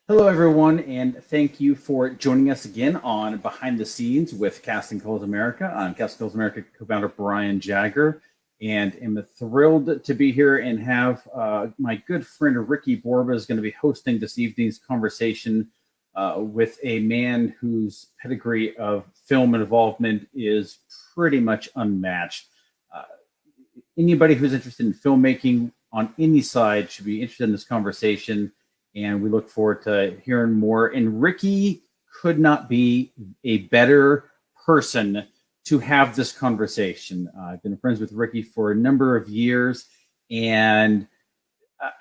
Hello, everyone, and thank you for joining us again on Behind the Scenes with Casting Calls America. I'm Casting Calls America co-founder Brian Jagger, and am thrilled to be here and have my good friend Ricky Borba is going to be hosting this evening's conversation with a man whose pedigree of film involvement is pretty much unmatched. Uh, Anybody who's interested in filmmaking on any side should be interested in this conversation. And we look forward to hearing more. And Ricky could not be a better person to have this conversation. I've been friends with Ricky for a number of years, and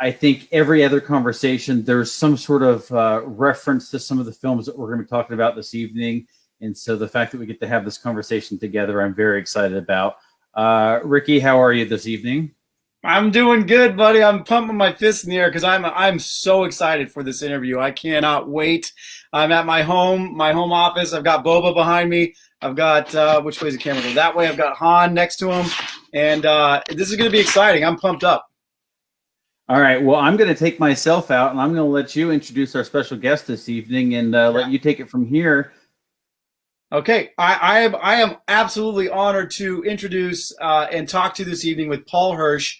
I think every other conversation, there's some sort of reference to some of the films that we're going to be talking about this evening. And so the fact that we get to have this conversation together, I'm very excited about. Ricky, how are you this evening? I'm doing good, buddy. I'm pumping my fist in the air because I'm so excited for this interview. I cannot wait. I'm at my home office. I've got Boba behind me. I've got which way is the camera go? That way. I've got Han next to him, and this is going to be exciting. I'm pumped up. All right. Well, I'm going to take myself out, and I'm going to let you introduce our special guest this evening, and let you take it from here. Okay, I am absolutely honored to introduce and talk to this evening with Paul Hirsch,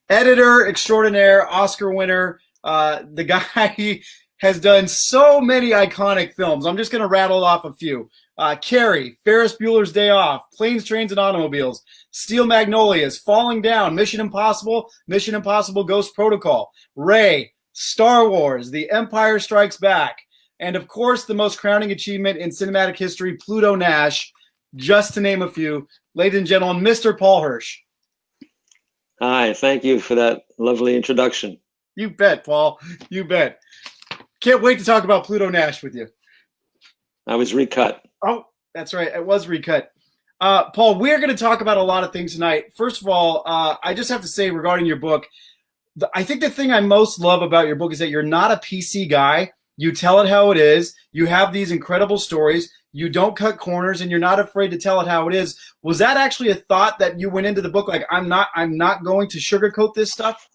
editor extraordinaire, Oscar winner. The guy has done so many iconic films. I'm just going to rattle off a few. Carrie, Ferris Bueller's Day Off, Planes, Trains, and Automobiles, Steel Magnolias, Falling Down, Mission Impossible Ghost Protocol, Ray, Star Wars, The Empire Strikes Back, and of course, the most crowning achievement in cinematic history, Pluto Nash, just to name a few. Ladies and gentlemen, Mr. Paul Hirsch. Hi, thank you for that lovely introduction. You bet, Paul. You bet. Can't wait to talk about Pluto Nash with you. I was recut. Oh, that's right. It was recut. Paul, we're going to talk about a lot of things tonight. First of all, I just have to say regarding your book, I think the thing I most love about your book is that you're not a PC guy. You tell it how it is. You have these incredible stories. You don't cut corners, and you're not afraid to tell it how it is. Was that actually a thought that you went into the book like, I'm not going to sugarcoat this stuff?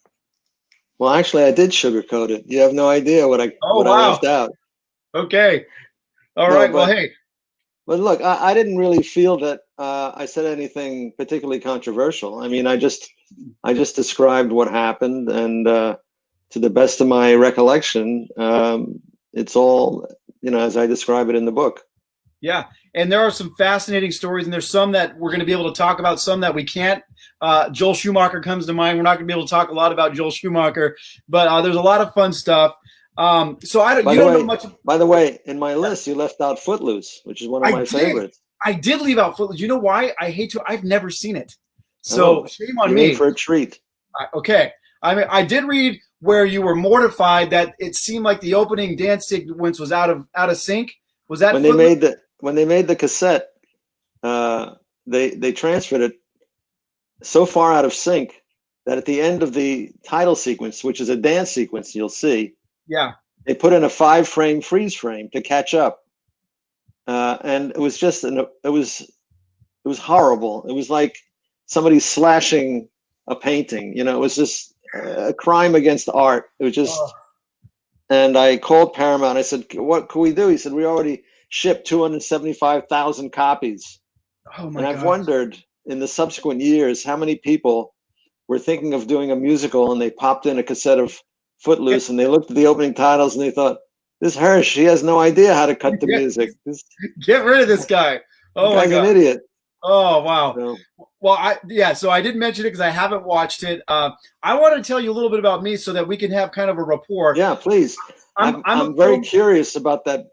Well, actually, I did sugarcoat it. You have no idea what I left out. Okay. All right. Well, hey. But look, I didn't really feel that I said anything particularly controversial. I mean, I just described what happened, and to the best of my recollection, it's all, as I describe it in the book. Yeah, and there are some fascinating stories, and there's some that we're going to be able to talk about, some that we can't. Joel Schumacher comes to mind. We're not going to be able to talk a lot about Joel Schumacher, but there's a lot of fun stuff. So you don't know much. By the way, in my list, you left out Footloose, which is one of my favorites. I did leave out Footloose. You know why? I've never seen it. So shame on me. You're in for a treat. Okay. I mean, I did read where you were mortified that it seemed like the opening dance sequence was out of sync. Was that when they made the cassette? They transferred it so far out of sync that at the end of the title sequence, which is a dance sequence, you'll see. Yeah. They put in a 5-frame freeze frame to catch up, and it was just it was horrible. It was like somebody slashing a painting. It was just a crime against art. It was just, and I called Paramount. I said, "What can we do?" He said, "We already shipped 275,000 copies." Oh my! And I've wondered in the subsequent years how many people were thinking of doing a musical, and they popped in a cassette of Footloose, and they looked at the opening titles, and they thought, "This Hirsch, he has no idea how to cut the music. Get rid of this guy! Oh my God, an idiot!" Oh wow. So, well, so I didn't mention it because I haven't watched it. I wanted to tell you a little bit about me so that we can have kind of a rapport. Yeah, please. I'm very curious about that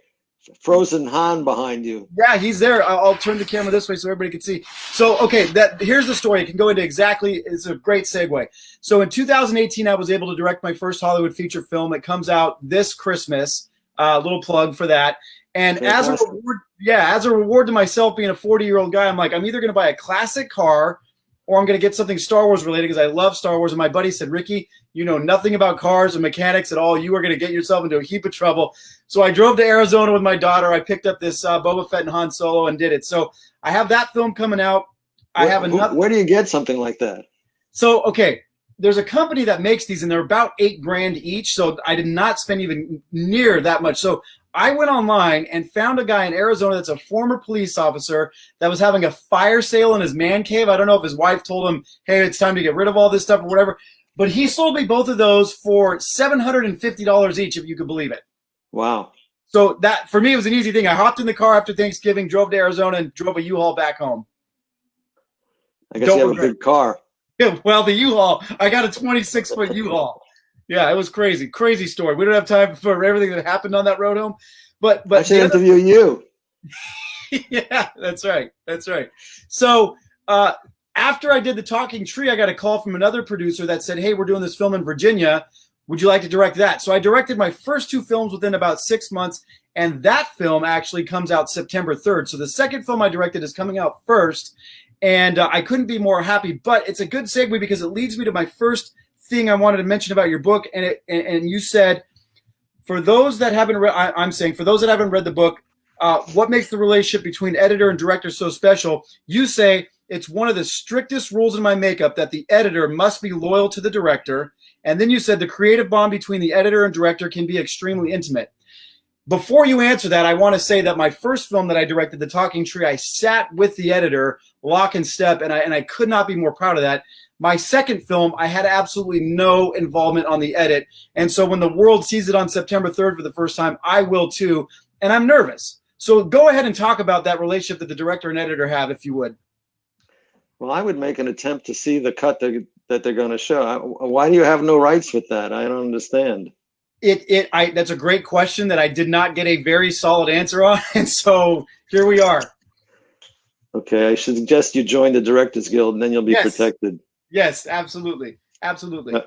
frozen Han behind you. Yeah, he's there. I'll turn the camera this way so everybody can see. So, okay, here's the story. It can go into exactly. It's a great segue. So, in 2018, I was able to direct my first Hollywood feature film. It comes out this Christmas. Little plug for that. And as a reward to myself being a 40-year-old guy, I'm like, I'm either going to buy a classic car or I'm going to get something Star Wars related because I love Star Wars. And my buddy said, Ricky, you know nothing about cars and mechanics at all. You are going to get yourself into a heap of trouble. So I drove to Arizona with my daughter. I picked up this Boba Fett and Han Solo and did it. So I have that film coming out. I have another. Where do you get something like that? So, okay. there's a company that makes these, and they're about $8,000 each. So I did not spend even near that much. So I went online and found a guy in Arizona that's a former police officer that was having a fire sale in his man cave. I don't know if his wife told him, hey, it's time to get rid of all this stuff or whatever. But he sold me both of those for $750 each, if you could believe it. Wow. So that, for me, it was an easy thing. I hopped in the car after Thanksgiving, drove to Arizona, and drove a U-Haul back home. I guess you have a big car. Yeah, well, the U-Haul, I got a 26-foot U-Haul. Yeah, it was crazy. Crazy story. We don't have time for everything that happened on that road home. But I should interview you. Yeah, that's right. That's right. So after I did The Talking Tree, I got a call from another producer that said, hey, we're doing this film in Virginia. Would you like to direct that? So I directed my first 2 films within about 6 months, and that film actually comes out September 3rd. So the second film I directed is coming out first, and I couldn't be more happy. But it's a good segue because it leads me to my first thing I wanted to mention about your book. And you said, for those that haven't read, I'm saying, for those that haven't read the book, what makes the relationship between editor and director so special? You say, it's one of the strictest rules in my makeup that the editor must be loyal to the director. And then you said the creative bond between the editor and director can be extremely intimate. Before you answer that, I want to say that my first film that I directed, The Talking Tree, I sat with the editor, lock and step, and I could not be more proud of that. My second film, I had absolutely no involvement on the edit. And so when the world sees it on September 3rd for the first time, I will too. And I'm nervous. So go ahead and talk about that relationship that the director and editor have, if you would. Well, I would make an attempt to see the cut that they're going to show. Why do you have no rights with that? I don't understand. That's a great question that I did not get a very solid answer on. And so here we are. Okay, I should suggest you join the Directors Guild, and then you'll be protected. Yes, absolutely. Absolutely.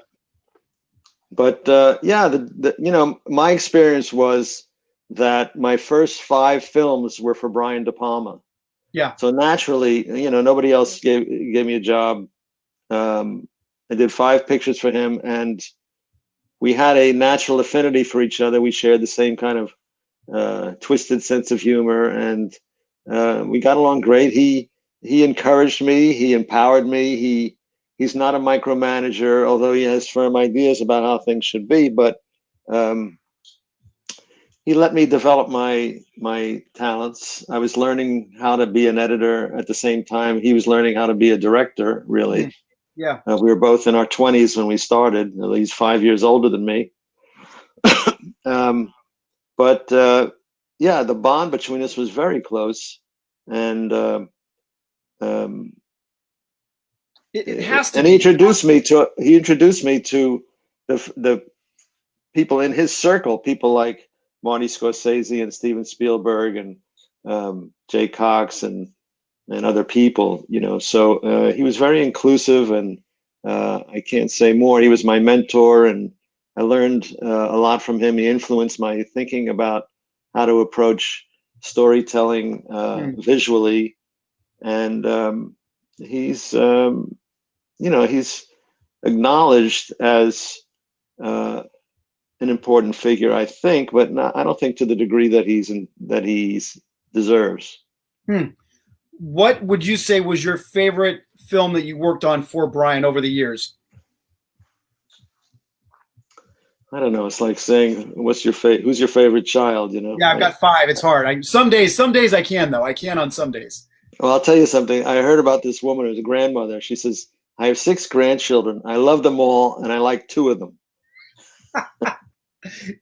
Yeah, my experience was that my first 5 films were for Brian De Palma. Yeah. So naturally, nobody else gave me a job. I did 5 pictures for him, and we had a natural affinity for each other. We shared the same kind of twisted sense of humor, and we got along great. He encouraged me. He empowered me. He's not a micromanager, although he has firm ideas about how things should be. But he let me develop my talents. I was learning how to be an editor at the same time. He was learning how to be a director, really. Yeah. We were both in our 20s when we started. He's 5 years older than me. Yeah, the bond between us was very close. And it has to. And he introduced me to the people in his circle, people like Marty Scorsese and Steven Spielberg and Jay Cox and other people, So he was very inclusive, and I can't say more. He was my mentor, and I learned a lot from him. He influenced my thinking about how to approach storytelling visually, and he's acknowledged as an important figure, I think, but I don't think to the degree that he deserves. What would you say was your favorite film that you worked on for Brian over the years? I don't know. It's like saying, who's your favorite child? Yeah, I've got 5. It's hard. Some days I can, though. I can on some days. Well, I'll tell you something. I heard about this woman who's a grandmother. She says, I have 6 grandchildren. I love them all, and I like 2 of them.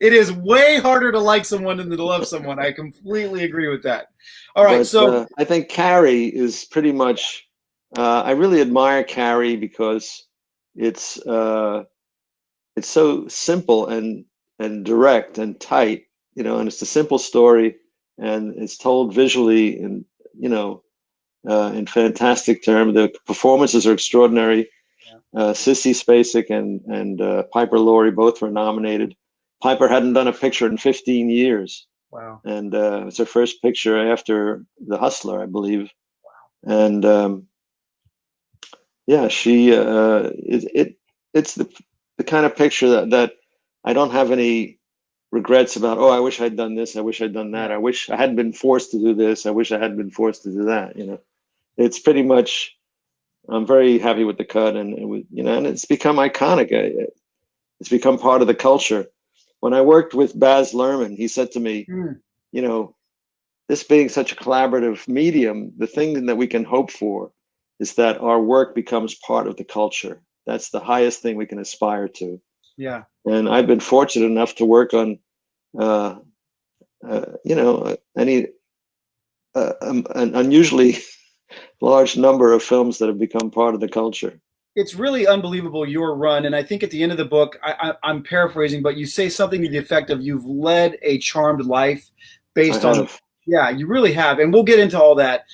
It is way harder to like someone than to love someone. I completely agree with that. All right, so I think Carrie is pretty much. I really admire Carrie because it's so simple and direct and tight, and it's a simple story, and it's told visually in in fantastic terms. The performances are extraordinary. Sissy Spacek and Piper Laurie both were nominated. Piper hadn't done a picture in 15 years. Wow. And it's her first picture after The Hustler, I believe. Wow. And she it's the kind of picture that I don't have any regrets about. Oh, I wish I'd done this. I wish I'd done that. I wish I hadn't been forced to do this. I wish I hadn't been forced to do that. It's pretty much I'm very happy with the cut, and and it's become iconic. It's become part of the culture. When I worked with Baz Luhrmann, he said to me, you know, this being such a collaborative medium, the thing that we can hope for is that our work becomes part of the culture. That's the highest thing we can aspire to. Yeah. And I've been fortunate enough to work on, an unusually large number of films that have become part of the culture. It's really unbelievable, your run. And I think at the end of the book, I'm paraphrasing, but you say something to the effect of, you've led a charmed life based on. Yeah, you really have. And we'll get into all that.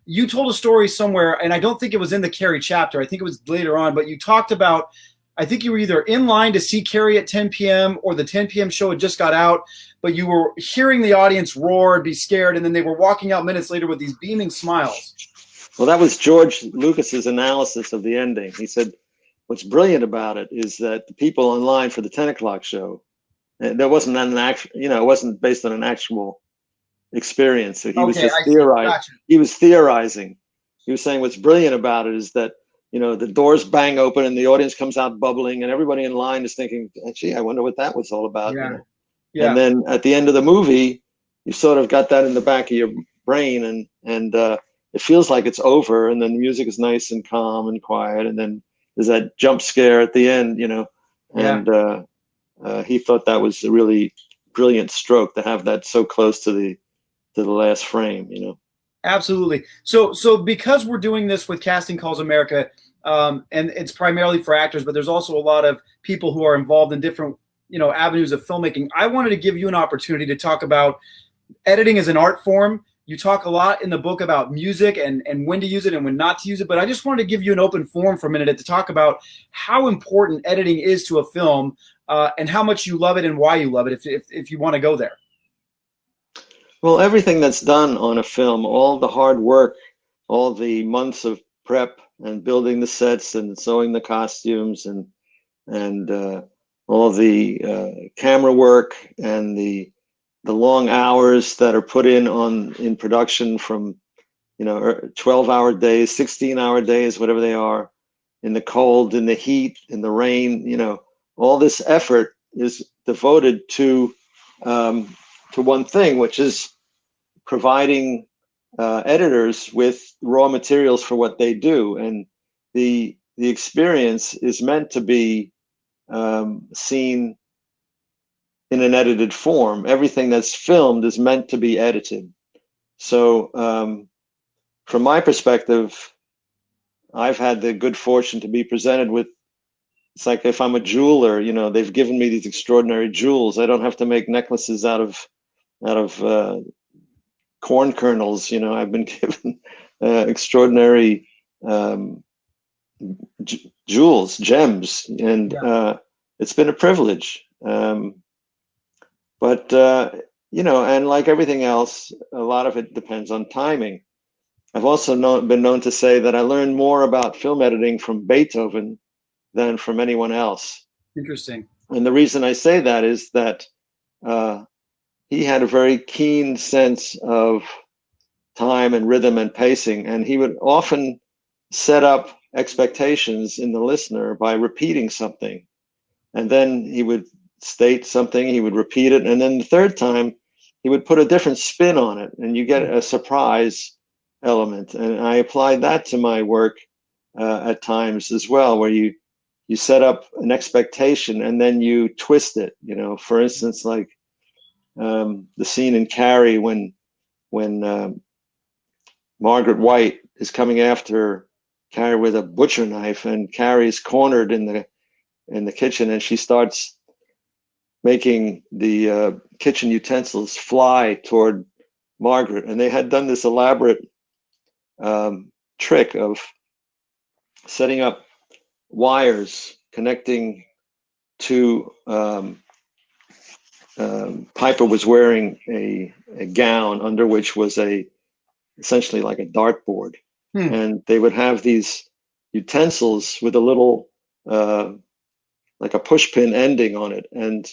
You told a story somewhere, and I don't think it was in the Carrie chapter. I think it was later on, but you talked about, I think you were either in line to see Carrie at 10 p.m. or the 10 p.m. show had just got out, but you were hearing the audience roar and be scared, and then they were walking out minutes later with these beaming smiles. Well, that was George Lucas's analysis of the ending. He said, what's brilliant about it is that the people in line for the 10 o'clock show, there wasn't an actual, it wasn't based on an actual experience. So he was just theorizing. Gotcha. He was theorizing. He was saying what's brilliant about it is that, the doors bang open and the audience comes out bubbling, and everybody in line is thinking, gee, I wonder what that was all about. Yeah. Yeah. And then at the end of the movie, you sort of got that in the back of your brain, and it feels like it's over, and then the music is nice and calm and quiet, and then there's that jump scare at the end, and he thought that was a really brilliant stroke to have that so close to the last frame, Absolutely. So because we're doing this with Casting Calls America, and it's primarily for actors, but there's also a lot of people who are involved in different, avenues of filmmaking. I wanted to give you an opportunity to talk about editing as an art form. You talk a lot in the book about music and when to use it and when not to use it, but I just wanted to give you an open forum for a minute to talk about how important editing is to a film, and how much you love it and why you love it, if you want to go there. Well, everything that's done on a film, all the hard work, all the months of prep and building the sets and sewing the costumes and all the camera work and the long hours that are put in production from 12-hour days, 16-hour days, whatever they are, in the cold, in the heat, in the rain, all this effort is devoted to one thing, which is providing editors with raw materials for what they do. And the experience is meant to be seen in an edited form. Everything that's filmed is meant to be edited. So from my perspective, I've had the good fortune to be presented with, it's like if I'm a jeweler, they've given me these extraordinary jewels. I don't have to make necklaces out of corn kernels. I've been given extraordinary jewels, gems, and it's been a privilege. But and like everything else, a lot of it depends on timing. I've also been known to say that I learned more about film editing from Beethoven than from anyone else. Interesting. And the reason I say that is that he had a very keen sense of time and rhythm and pacing, and he would often set up expectations in the listener by repeating something. And then he would state something, he would repeat it, and then the third time he would put a different spin on it, and you get a surprise element. And I applied that to my work at times as well, where you set up an expectation and then you twist it. For instance, like the scene in Carrie when Margaret White is coming after Carrie with a butcher knife, and Carrie's cornered in the kitchen, and she starts making the kitchen utensils fly toward Margaret. And they had done this elaborate trick of setting up wires connecting to Piper was wearing a gown under which was essentially like a dartboard. And they would have these utensils with a little like a pushpin ending on it, and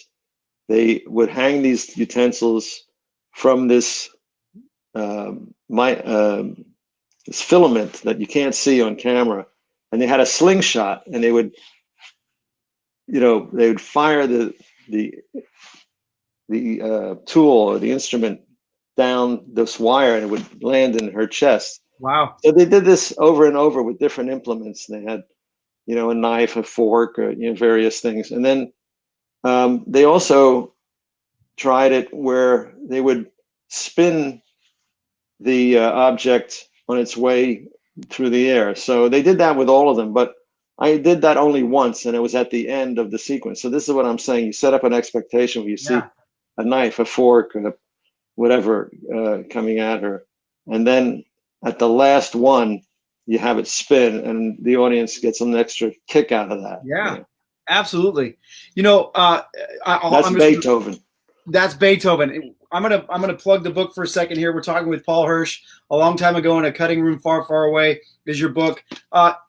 they would hang these utensils from this this filament that you can't see on camera, and they had a slingshot, and they would, they would fire the tool or the instrument down this wire, and it would land in her chest. Wow. So they did this over and over with different implements. They had, a knife, a fork, or, various things. And then they also tried it where they would spin the object on its way through the air. So they did that with all of them, but I did that only once, and it was at the end of the sequence. So this is what I'm saying. You set up an expectation where you see a knife, a fork, whatever coming at her. And then at the last one, you have it spin, and the audience gets an extra kick out of that. Yeah, absolutely. That's Beethoven. That's Beethoven. I'm gonna plug the book for a second here. We're talking with Paul Hirsch. A long time ago in a cutting room far, far away is your book.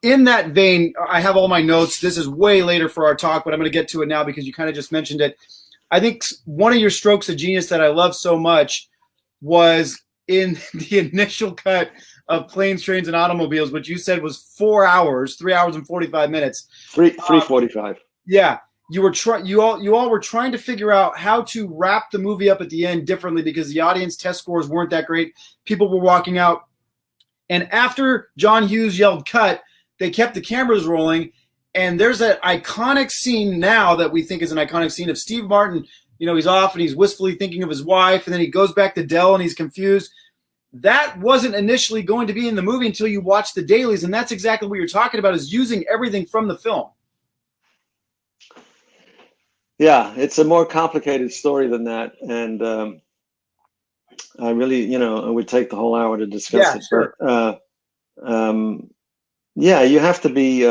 In that vein, I have all my notes. This is way later for our talk, but I'm going to get to it now because you kind of just mentioned it. I think one of your strokes of genius that I love so much was in the initial cut of Planes, Trains, and Automobiles, which you said was 4 hours, 3 hours and 45 minutes. 3:45. Yeah. You all were trying to figure out how to wrap the movie up at the end differently because the audience test scores weren't that great. People were walking out. And after John Hughes yelled cut, they kept the cameras rolling. And there's that iconic scene now that we think is an iconic scene of Steve Martin. He's off and he's wistfully thinking of his wife. And then he goes back to Dell and he's confused. That wasn't initially going to be in the movie until you watch the dailies. And that's exactly what you're talking about, is using everything from the film. Yeah, it's a more complicated story than that, and I really, it would take the whole hour to discuss it. Sure. But you have to be.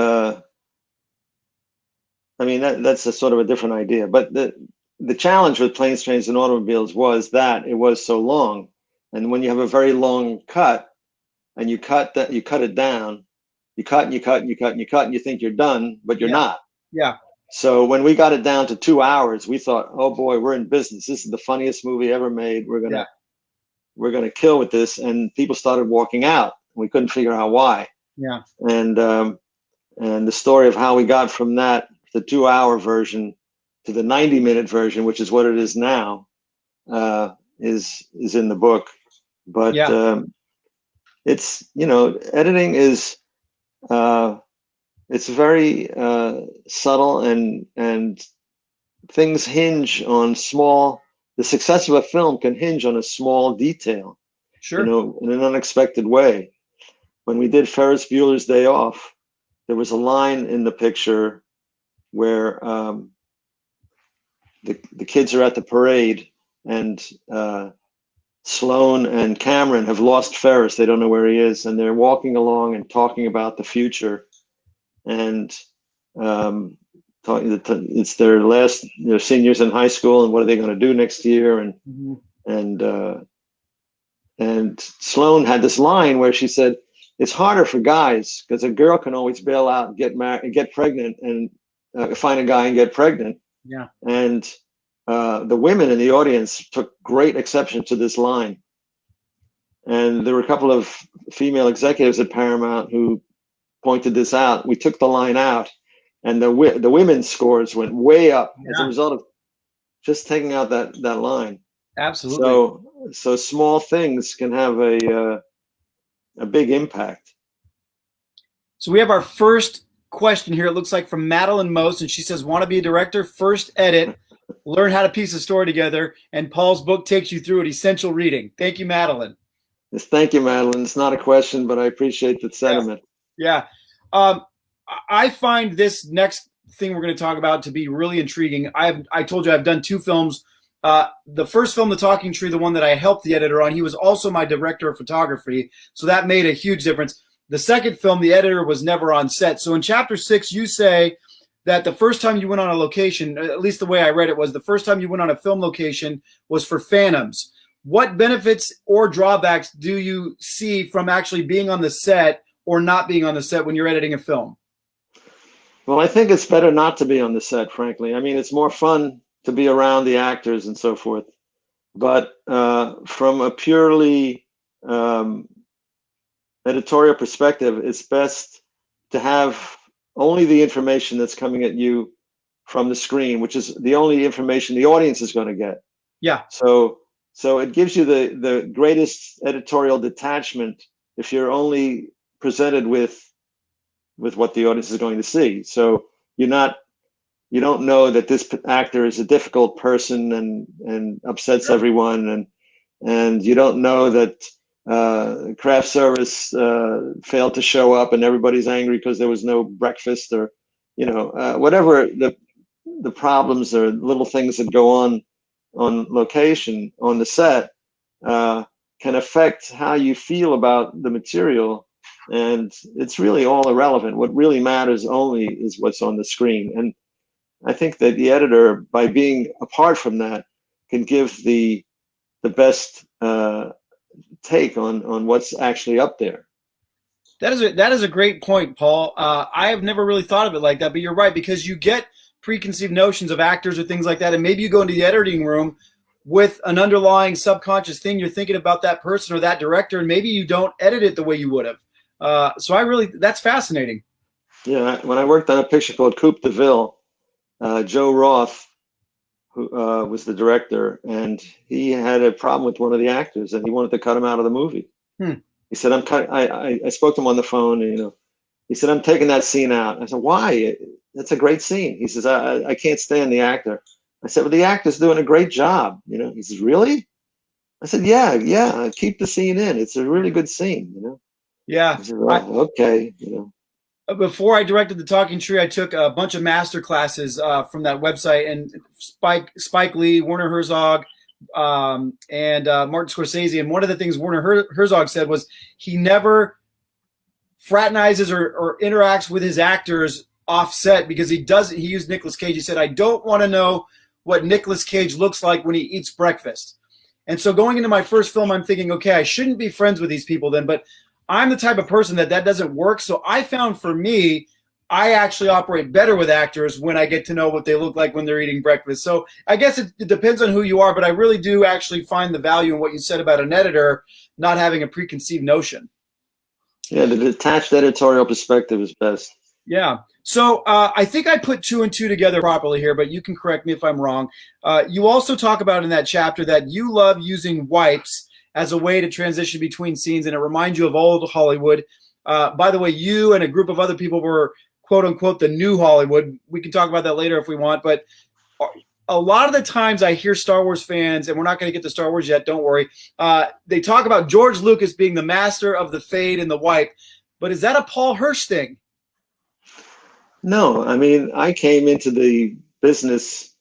That's a sort of a different idea. But the challenge with Planes, Trains, and Automobiles was that it was so long, and when you have a very long cut, and you cut it down, you cut and you cut and you cut and you cut, and you think you're done, but you're not. Yeah. So when we got it down to 2 hours, we thought, oh boy, we're in business. This is the funniest movie ever made. We're gonna kill with this. And people started walking out. We couldn't figure out why. Yeah. And the story of how we got from that, the 2 hour version, to the 90-minute version, which is what it is now, is in the book. But it's, editing is it's very subtle, and things hinge on the success of a film can hinge on a small detail. Sure. In an unexpected way. When we did Ferris Bueller's Day Off, there was a line in the picture where the kids are at the parade, and Sloane and Cameron have lost Ferris. They don't know where he is, and they're walking along and talking about the future. And it's their seniors in high school, and what are they going to do next year? And Sloane had this line where she said, "It's harder for guys because a girl can always bail out and get married and get pregnant, and find a guy and get pregnant." Yeah. And the women in the audience took great exception to this line, and there were a couple of female executives at Paramount who pointed this out. We took the line out, and the women's scores went way up as a result of just taking out that line. Absolutely. So small things can have a big impact. So we have our first question here. It looks like from Madeline Most, and she says, "Want to be a director? First edit, learn how to piece a story together, and Paul's book takes you through it. Essential reading." Thank you, Madeline. Yes, thank you, Madeline. It's not a question, but I appreciate the sentiment. Yeah. I find this next thing we're going to talk about to be really intriguing. I told you I've done 2 films. The first film, The Talking Tree, the one that I helped the editor on, he was also my director of photography. So that made a huge difference. The second film, the editor was never on set. So in chapter 6, you say that the first time you went on a location, at least the way I read it was, the first time you went on a film location was for Phantoms. What benefits or drawbacks do you see from actually being on the set or not being on the set when you're editing a film? Well, I think it's better not to be on the set, frankly. I mean, it's more fun to be around the actors and so forth. But from a purely editorial perspective, it's best to have only the information that's coming at you from the screen, which is the only information the audience is going to get. Yeah. So it gives you the greatest editorial detachment if you're only presented with what the audience is going to see. So you don't know that this actor is a difficult person and upsets everyone, and you don't know that craft service failed to show up and everybody's angry because there was no breakfast, or whatever the problems or little things that go on location, on the set, can affect how you feel about the material. And it's really all irrelevant. What really matters only is what's on the screen. And I think that the editor, by being apart from that, can give the best take on what's actually up there. That is a great point, Paul. I have never really thought of it like that, but you're right, because you get preconceived notions of actors or things like that, and maybe you go into the editing room with an underlying subconscious thing you're thinking about that person or that director, and maybe you don't edit it the way you would have. So that's fascinating. Yeah, when I worked on a picture called Coupe de Ville, Joe Roth, who was the director, and he had a problem with one of the actors, and he wanted to cut him out of the movie. He said, I spoke to him on the phone, and he said, I'm taking that scene out. I said, why? That's a great scene. He says, I can't stand the actor. I said, well, the actor's doing a great job. He says, really? I said, yeah, keep the scene in. It's a really good scene. Yeah. He said, oh, okay. Before I directed The Talking Tree, I took a bunch of master classes from that website, and Spike Lee, Werner Herzog, and Martin Scorsese. And one of the things Werner Herzog said was he never fraternizes or interacts with his actors offset, because he used Nicolas Cage. He said, I don't want to know what Nicolas Cage looks like when he eats breakfast. And so going into my first film, I'm thinking, okay, I shouldn't be friends with these people then, but I'm the type of person that doesn't work. So I found, for me, I actually operate better with actors when I get to know what they look like when they're eating breakfast. So I guess it depends on who you are, but I really do actually find the value in what you said about an editor not having a preconceived notion. Yeah, the detached editorial perspective is best. Yeah. So I think I put two and two together properly here, but you can correct me if I'm wrong. You also talk about in that chapter that you love using wipes as a way to transition between scenes, and it reminds you of old Hollywood. By the way, you and a group of other people were, quote unquote, the new Hollywood. We can talk about that later if we want, but a lot of the times I hear Star Wars fans, and we're not going to get to Star Wars yet, don't worry, they talk about George Lucas being the master of the fade and the wipe, but is that a Paul Hirsch thing? No, I mean, I came into the business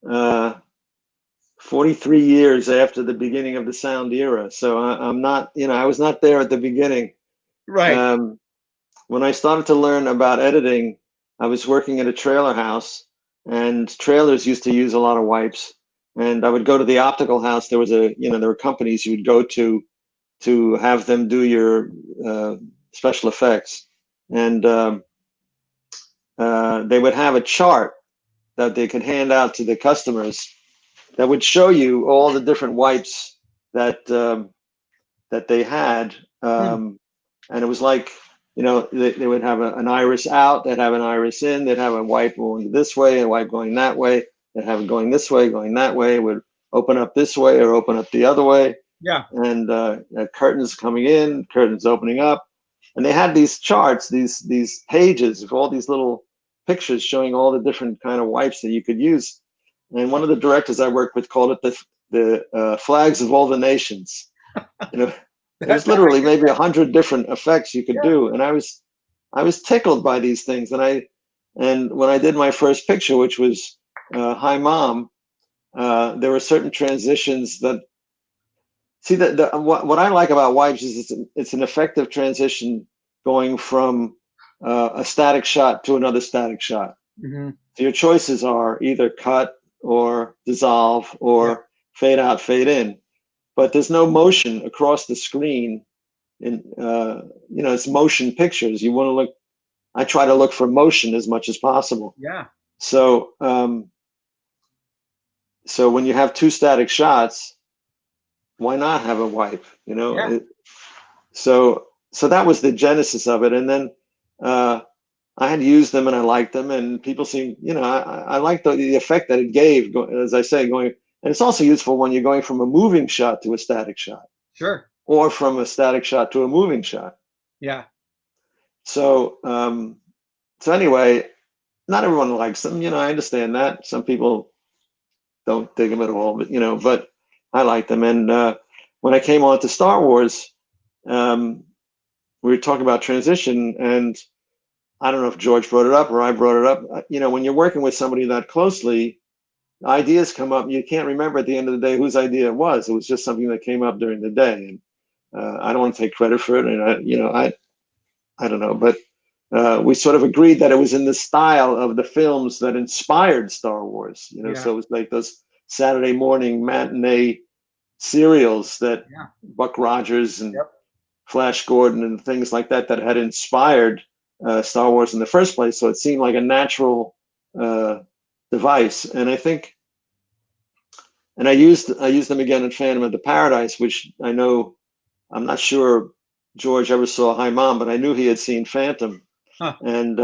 43 years after the beginning of the sound era. So I'm not, I was not there at the beginning. Right. When I started to learn about editing, I was working at a trailer house, and trailers used to use a lot of wipes. And I would go to the optical house. There were companies you would go to have them do your special effects. And they would have a chart that they could hand out to the customers that would show you all the different wipes that they had, and it was like, they would have an iris out, they'd have an iris in, they'd have a wipe going this way, a wipe going that way, they'd have it going this way, going that way, it would open up this way or open up the other way. Yeah. And curtains coming in, curtains opening up, and they had these charts, these pages of all these little pictures showing all the different kind of wipes that you could use. And one of the directors I worked with called it the flags of all the nations. There's literally maybe 100 different effects you could do, and I was tickled by these things. And when I did my first picture, which was Hi Mom, there were certain transitions that. See, what I like about wipes is it's an effective transition going from a static shot to another static shot. Mm-hmm. So your choices are either cut or dissolve or fade out, fade in, but there's no motion across the screen. It's motion pictures. You want to look. I try to look for motion as much as possible. Yeah. So when you have two static shots, why not have a wipe? Yeah. So so that was the genesis of it. And then I had used them and I liked them, and people seem, I liked the effect that it gave, as I say, going, and it's also useful when you're going from a moving shot to a static shot. Sure. Or from a static shot to a moving shot. Yeah. So, so anyway, not everyone likes them. I understand that. Some people don't dig them at all, but I like them. And when I came on to Star Wars, we were talking about transition, and I don't know if George brought it up or I brought it up. When you're working with somebody that closely, ideas come up. You can't remember at the end of the day whose idea it was. It was just something that came up during the day. And I don't want to take credit for it. And I don't know, but we sort of agreed that it was in the style of the films that inspired Star Wars, so it was like those Saturday morning matinee serials that Buck Rogers and Flash Gordon and things like that had inspired Star Wars in the first place. So it seemed like a natural device. And I think, and I used them again in Phantom of the Paradise, which I'm not sure George ever saw Hi Mom, but I knew he had seen Phantom. Huh. And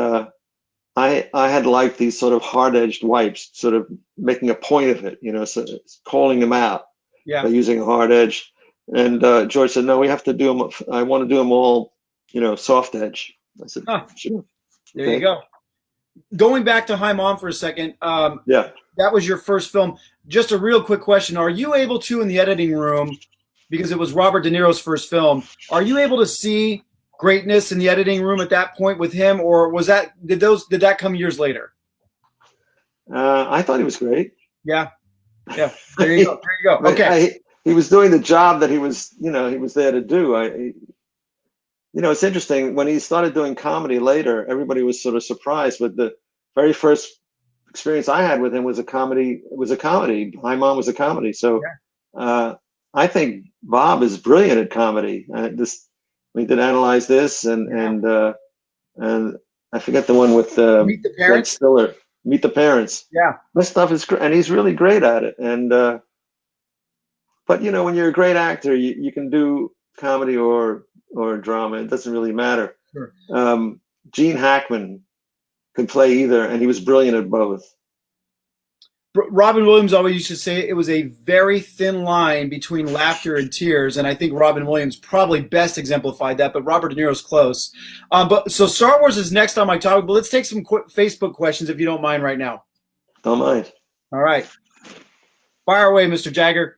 I had liked these sort of hard-edged wipes, sort of making a point of it, so calling them out by using a hard edge. And George said, no, we have to do them. I want to do them all, soft edge. I said, sure. There you go. Going back to Hi Mom for a second. That was your first film. Just a real quick question. Are you able to, in the editing room, because it was Robert De Niro's first film, are you able to see greatness in the editing room at that point with him, or did that come years later? I thought he was great. Yeah. There you go. Okay. He was doing the job that he was there to do. It's interesting, when he started doing comedy later, everybody was sort of surprised, but the very first experience I had with him was a comedy. It was a comedy. Hi Mom was a comedy. So I think Bob is brilliant at comedy. We did Analyze This and I forget the one with Meet the Parents. Stiller. Meet the Parents. Yeah, that stuff is great, and he's really great at it. And but when you're a great actor, you can do comedy or drama. It doesn't really matter. Sure. Gene Hackman could play either, and he was brilliant at both. Robin Williams always used to say it was a very thin line between laughter and tears, and I think Robin Williams probably best exemplified that, but Robert De Niro's close. So Star Wars is next on my topic, but let's take some Facebook questions if you don't mind right now. Don't mind. All right. Fire away, Mr. Jagger.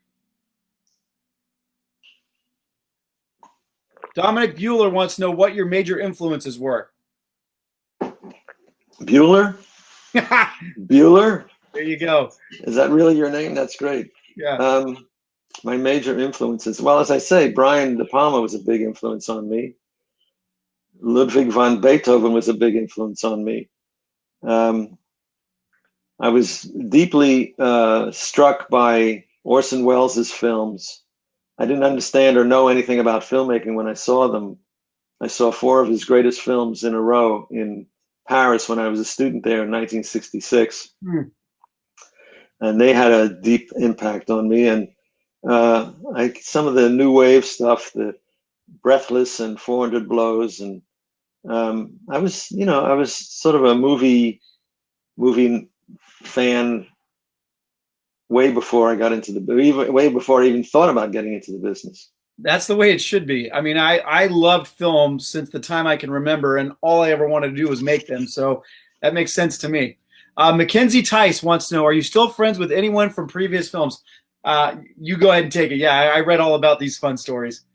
Dominic Bueller wants to know what your major influences were. Bueller? Bueller? There you go. Is that really your name? That's great. Yeah. My major influences. Well, as I say, Brian De Palma was a big influence on me. Ludwig van Beethoven was a big influence on me. I was deeply struck by Orson Welles' films. I didn't understand or know anything about filmmaking when I saw them. I saw 4 of his greatest films in a row in Paris when I was a student there in 1966. And they had a deep impact on me. And some of the new wave stuff, the Breathless and 400 Blows, and I was sort of a movie fan way before I got into way before I even thought about getting into the business. That's the way it should be. I mean, I loved films since the time I can remember, and all I ever wanted to do was make them. So that makes sense to me. Mackenzie Tice wants to know, are you still friends with anyone from previous films? You go ahead and take it. Yeah, I read all about these fun stories.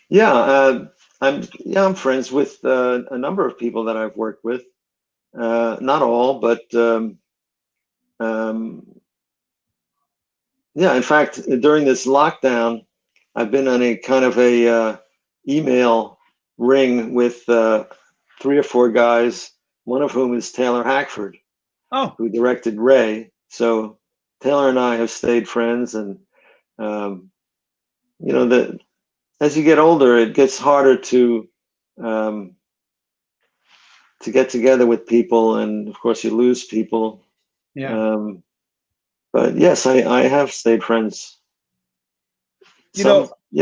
Yeah, I'm friends with a number of people that I've worked with. Not all, but yeah. In fact, during this lockdown, I've been on a kind of a email ring with 3 or 4 guys. One of whom is Taylor Hackford. Oh, who directed Ray. So Taylor and I have stayed friends, and as you get older, it gets harder to get together with people, and of course you lose people. Yeah. But yes, I have stayed friends.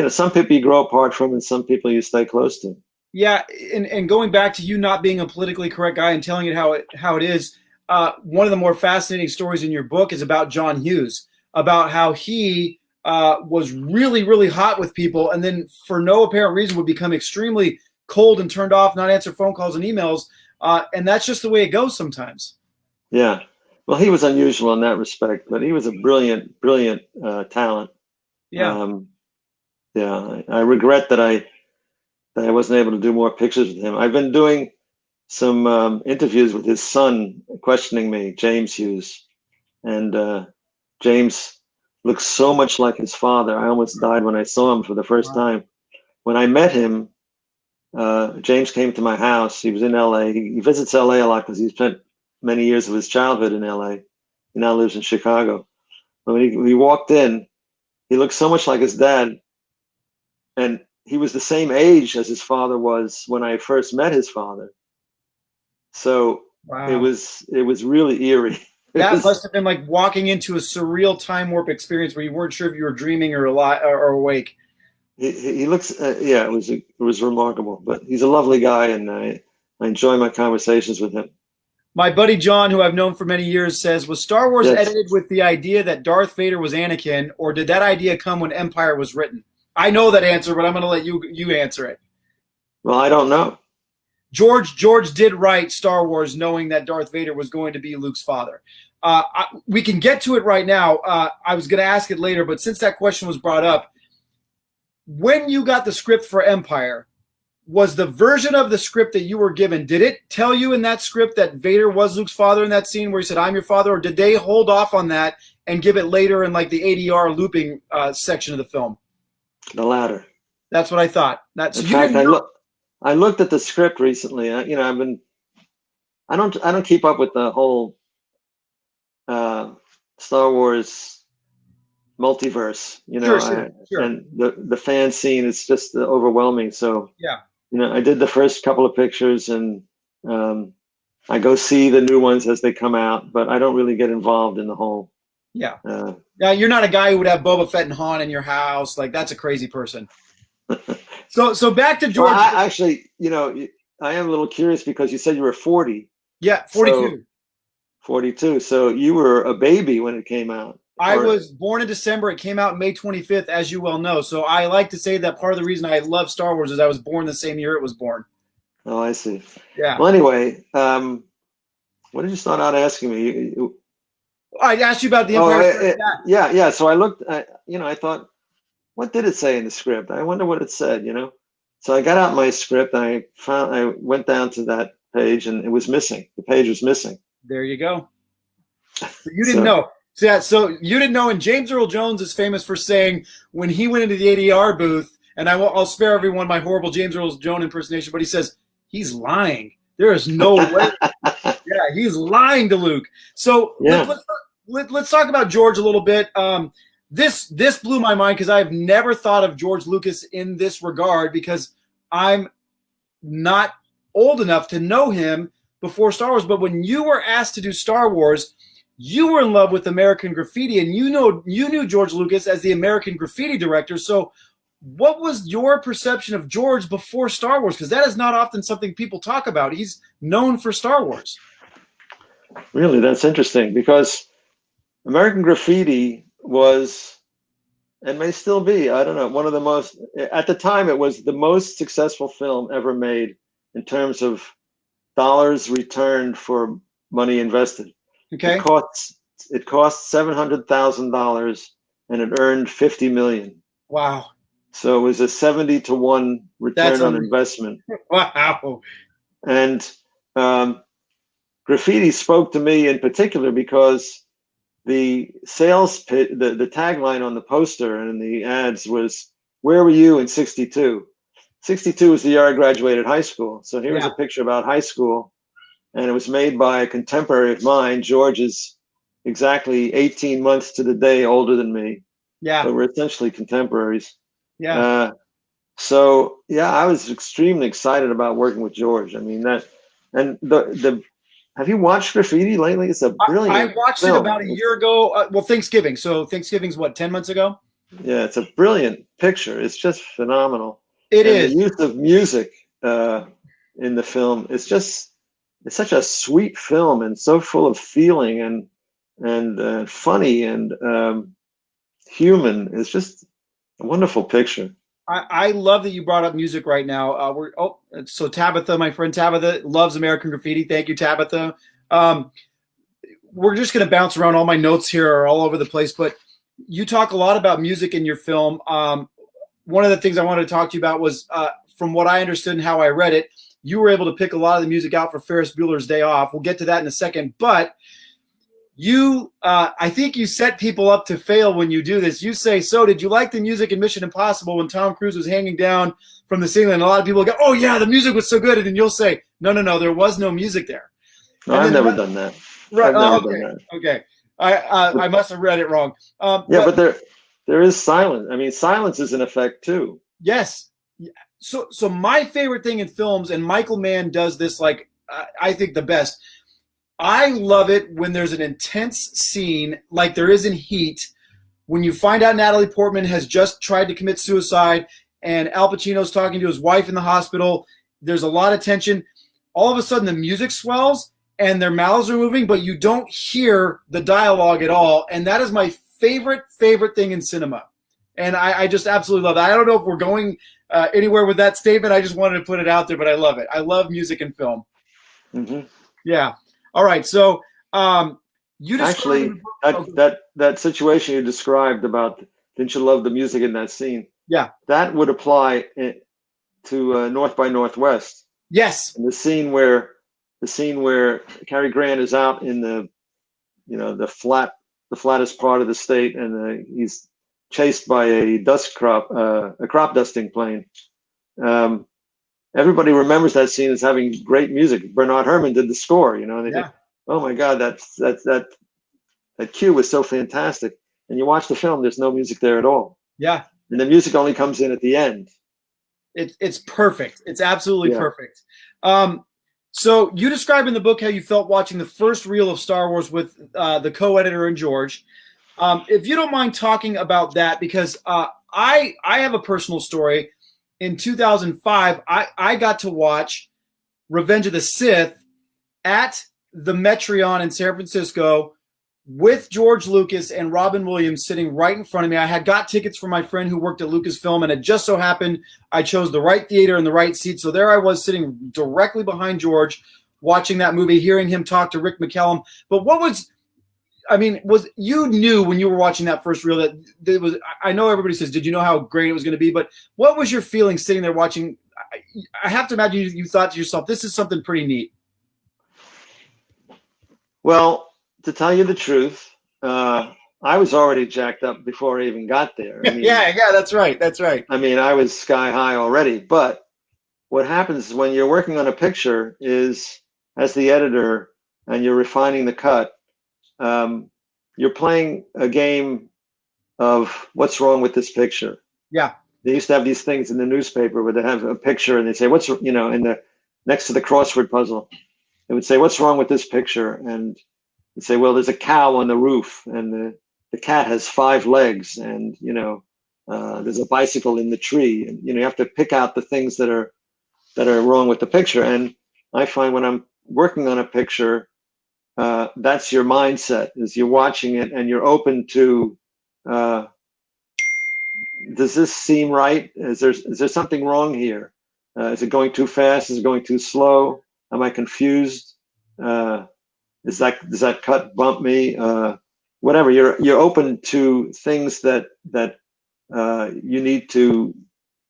some people you grow apart from, and some people you stay close to. Yeah, and going back to you not being a politically correct guy and telling it how it is, one of the more fascinating stories in your book is about John Hughes, about how he was really, really hot with people, and then for no apparent reason would become extremely cold and turned off, not answer phone calls and emails, and that's just the way it goes sometimes. Yeah, well, he was unusual in that respect, but he was a brilliant talent. Yeah. Yeah, I regret that I wasn't able to do more pictures with him. I've been doing some interviews with his son, questioning me, James Hughes, and James looks so much like his father. I almost died when I saw him for the first time. When I met him, James came to my house. He was in LA. He visits LA a lot because he spent many years of his childhood in LA. He now lives in Chicago. But when he walked in, he looked so much like his dad. And he was the same age as his father was when I first met his father. So it was really eerie. That must have been like walking into a surreal time warp experience where you weren't sure if you were dreaming or alive or awake. He looks, it was remarkable. But he's a lovely guy, and I enjoy my conversations with him. My buddy John, who I've known for many years, says, was Star Wars edited with the idea that Darth Vader was Anakin, or did that idea come when Empire was written? I know that answer, but I'm going to let you answer it. Well, I don't know. George did write Star Wars knowing that Darth Vader was going to be Luke's father. We can get to it right now. I was going to ask it later, but since that question was brought up, when you got the script for Empire, was the version of the script that you were given, did it tell you in that script that Vader was Luke's father in that scene where he said, "I'm your father," or did they hold off on that and give it later in like the ADR looping section of the film? The latter. That's what I thought. In fact, I looked at the script recently. I don't keep up with the whole Star Wars multiverse, Sure. And the fan scene is just overwhelming. So yeah, I did the first couple of pictures, and I go see the new ones as they come out, but I don't really get involved in the whole. Yeah. You're not a guy who would have Boba Fett and Han in your house. Like, that's a crazy person. So back to George. Well, actually, I am a little curious because you said you were 40. Yeah, 42. So, 42. So you were a baby when it came out. I was born in December. It came out May 25th, as you well know. So I like to say that part of the reason I love Star Wars is I was born the same year it was born. Oh, I see. Yeah. Well, anyway, what did you start out asking me? I asked you about the Empire. Yeah. So I looked, I thought, what did it say in the script? I wonder what it said, So I got out my script, and I went down to that page, and it was missing. The page was missing. There you go. So you didn't know. So you didn't know, and James Earl Jones is famous for saying when he went into the ADR booth, and I'll spare everyone my horrible James Earl Jones impersonation, but he says, he's lying. There is no way. Yeah, he's lying to Luke. So let's talk about George a little bit. This blew my mind because I've never thought of George Lucas in this regard because I'm not old enough to know him before Star Wars. But when you were asked to do Star Wars, you were in love with American Graffiti, and you knew George Lucas as the American Graffiti director. So what was your perception of George before Star Wars? Because that is not often something people talk about. He's known for Star Wars. Really, that's interesting because American Graffiti was, and may still be, I don't know, one of the most, at the time, it was the most successful film ever made in terms of dollars returned for money invested. Okay. It cost $700,000 and it earned $50 million. Wow. So it was a 70-to-1 return on investment. Wow. And Graffiti spoke to me in particular because the sales pitch, the tagline on the poster and in the ads was, "Where were you in '62?" 62 was the year I graduated high school. So here was a picture about high school. And it was made by a contemporary of mine. George is exactly 18 months to the day older than me. Yeah. So we're essentially contemporaries. Yeah. I was extremely excited about working with George. I mean, have you watched Graffiti lately? It's a brilliant I watched film. it about a year ago. Thanksgiving. So Thanksgiving's what, 10 months ago? Yeah, it's a brilliant picture. It's just phenomenal. It And the is. use of music in the film is just, it's such a sweet film and so full of feeling and funny and human. It's just a wonderful picture. I love that you brought up music right now. So Tabitha, my friend Tabitha, loves American Graffiti. Thank you, Tabitha. We're just going to bounce around. All my notes here are all over the place, but you talk a lot about music in your film. One of the things I wanted to talk to you about was, from what I understood and how I read it, you were able to pick a lot of the music out for Ferris Bueller's Day Off. We'll get to that in a second, but you, I think you set people up to fail when you do this. You say, so did you like the music in Mission Impossible when Tom Cruise was hanging down from the ceiling? And a lot of people go, oh yeah, the music was so good. And then you'll say, no, there was no music there. No, I've never done that. Right. I've never done that. Okay. I must have read it wrong. Yeah, but there is silence. I mean, silence is an effect too. Yes. So my favorite thing in films, and Michael Mann does this like I think the best. I love it when there's an intense scene like there is in Heat, when you find out Natalie Portman has just tried to commit suicide and Al Pacino's talking to his wife in the hospital. There's a lot of tension. All of a sudden the music swells and their mouths are moving, but you don't hear the dialogue at all. And that is my favorite thing in cinema. And I just absolutely love that. I don't know if we're going anywhere with that statement. I just wanted to put it out there, but I love it. I love music and film. Mm-hmm. Yeah. All right. So you actually that situation you described about, didn't you love the music in that scene? Yeah. That would apply to North by Northwest. Yes. And the scene where Cary Grant is out in the flattest part of the state, and he's chased by a crop dusting plane. Everybody remembers that scene as having great music. Bernard Herrmann did the score, and they think, oh my God, that cue was so fantastic. And you watch the film, there's no music there at all. Yeah. And the music only comes in at the end. It's perfect. It's absolutely perfect. So you describe in the book how you felt watching the first reel of Star Wars with the co-editor and George. If you don't mind talking about that, because I have a personal story. In 2005, I got to watch Revenge of the Sith at the Metreon in San Francisco with George Lucas and Robin Williams sitting right in front of me. I had got tickets from my friend who worked at Lucasfilm, and it just so happened I chose the right theater and the right seat. So there I was sitting directly behind George, watching that movie, hearing him talk to Rick McCallum. But was you knew when you were watching that first reel that it was, I know everybody says, did you know how great it was going to be? But what was your feeling sitting there watching? I have to imagine you thought to yourself, this is something pretty neat. Well, to tell you the truth, I was already jacked up before I even got there. I mean, yeah, that's right. I mean, I was sky high already. But what happens when you're working on a picture is, as the editor, and you're refining the cut, you're playing a game of what's wrong with this picture. Yeah. They used to have these things in the newspaper where they have a picture and they say, in the next to the crossword puzzle, they would say, what's wrong with this picture? And you'd say, well, there's a cow on the roof, and the cat has 5 legs, and there's a bicycle in the tree, and you have to pick out the things that are wrong with the picture. And I find when I'm working on a picture, that's your mindset, is you're watching it and you're open to, does this seem right? Is there something wrong here? Is it going too fast? Is it going too slow? Am I confused? Does that cut bump me? Whatever. You're open to things that you need to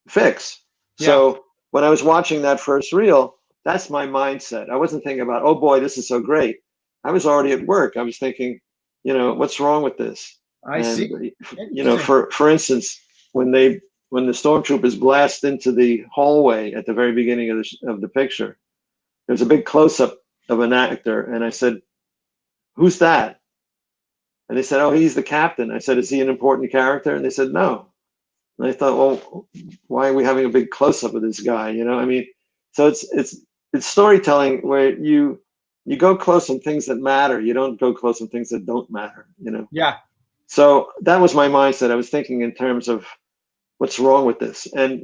fix. Yeah. So when I was watching that first reel, that's my mindset. I wasn't thinking about, oh boy, this is so great. I was already at work. I was thinking, what's wrong with this? I see. For instance, when the stormtroopers blast into the hallway at the very beginning of the picture, there's a big close-up of an actor, and I said, who's that? And they said, oh, he's the captain. I said, is he an important character? And they said, no. And I thought, well, why are we having a big close-up of this guy? So it's storytelling where you go close on things that matter. You don't go close on things that don't matter. Yeah. So that was my mindset. I was thinking in terms of what's wrong with this. And,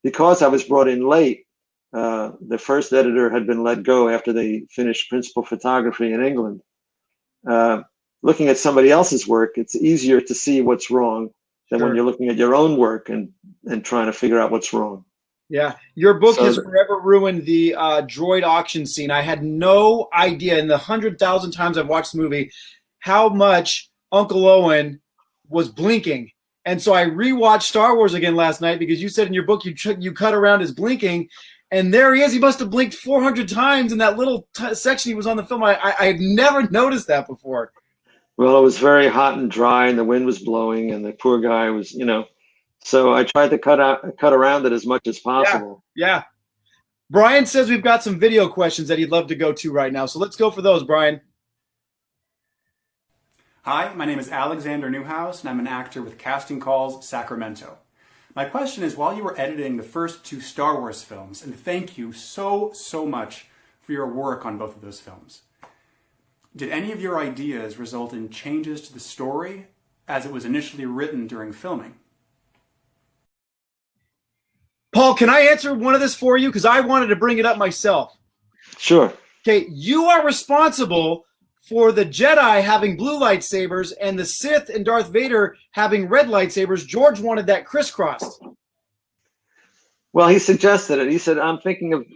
because I was brought in late, the first editor had been let go after they finished principal photography in England. Looking at somebody else's work, it's easier to see what's wrong than when you're looking at your own work and trying to figure out what's wrong. Yeah, your book has forever ruined the droid auction scene. I had no idea in the 100,000 times I've watched the movie how much Uncle Owen was blinking. And so I rewatched Star Wars again last night because you said in your book you cut around his blinking, and there he is. He must have blinked 400 times in that little section he was on the film. I had never noticed that before. Well, it was very hot and dry, and the wind was blowing, and the poor guy was, So I tried to cut around it as much as possible. Yeah. Brian says we've got some video questions that he'd love to go to right now. So let's go for those, Brian. Hi, my name is Alexander Newhouse, and I'm an actor with Casting Calls Sacramento. My question is, while you were editing the first 2 Star Wars films, and thank you so much for your work on both of those films, did any of your ideas result in changes to the story as it was initially written during filming? Paul, can I answer one of this for you? Because I wanted to bring it up myself. Sure. Okay, you are responsible for the Jedi having blue lightsabers and the Sith and Darth Vader having red lightsabers. George wanted that crisscrossed. Well, he suggested it. He said, I'm thinking of,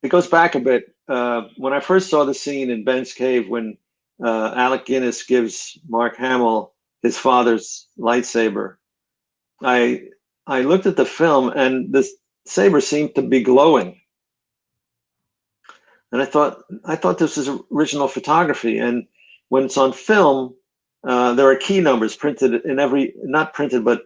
it goes back a bit. When I first saw the scene in Ben's cave when Alec Guinness gives Mark Hamill his father's lightsaber, I looked at the film and the saber seemed to be glowing. And I thought this was original photography. And when it's on film, there are key numbers printed in every, not printed, but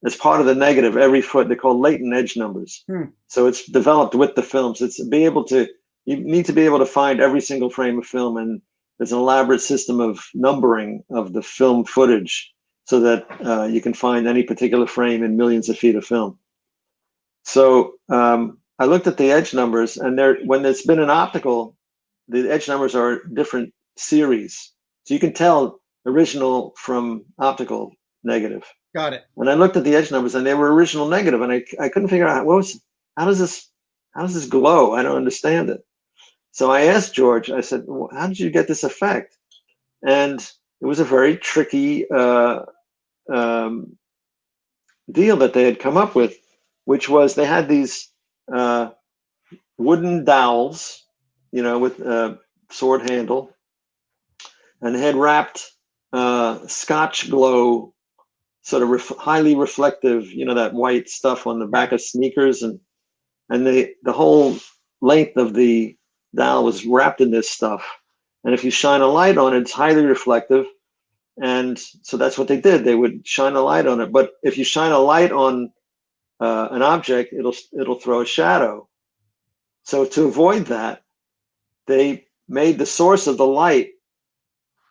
as part of the negative, every foot. They're called latent edge numbers. So it's developed with the films. You need to be able to find every single frame of film. And there's an elaborate system of numbering of the film footage so that you can find any particular frame in millions of feet of film. So I looked at the edge numbers, and when it's been an optical, the edge numbers are different series. So you can tell original from optical negative. Got it. When I looked at the edge numbers, and they were original negative, and I couldn't figure out how does this glow? I don't understand it. So I asked George, I said, how did you get this effect? And it was a very tricky deal that they had come up with, which was they had these wooden dowels, with a sword handle, and they had wrapped Scotch glow, sort of highly reflective, that white stuff on the back of sneakers, and the whole length of the dowel was wrapped in this stuff. And if you shine a light on it, it's highly reflective. And so that's what they did. They would shine a light on it. But if you shine a light on an object, it'll throw a shadow. So to avoid that, they made the source of the light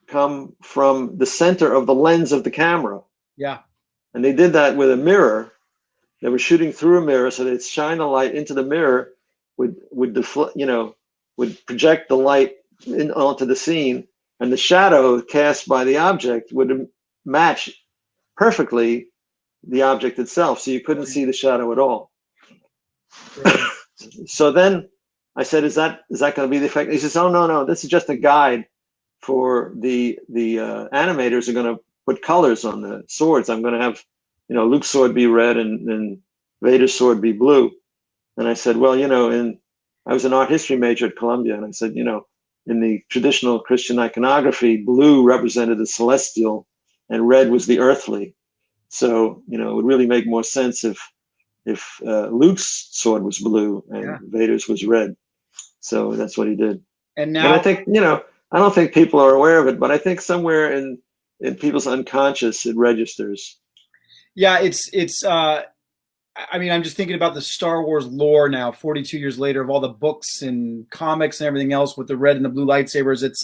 come from the center of the lens of the camera. Yeah. And they did that with a mirror. They were shooting through a mirror, so they'd shine a light into the mirror, would project the light onto the scene, and the shadow cast by the object would match perfectly the object itself, so you couldn't see the shadow at all. So then I said, "Is that going to be the effect?" He says, "Oh no, this is just a guide for the animators are going to put colors on the swords. I'm going to have, Luke's sword be red and Vader's sword be blue." And I said, "Well, I was an art history major at Columbia, and I said, in the traditional Christian iconography, blue represented the celestial, and red was the earthly. So, it would really make more sense if Luke's sword was blue and Vader's was red." So that's what he did. And now, and I think, I don't think people are aware of it, but I think somewhere in people's unconscious it registers. Yeah, I'm just thinking about the Star Wars lore now, 42 years later, of all the books and comics and everything else with the red and the blue lightsabers. It's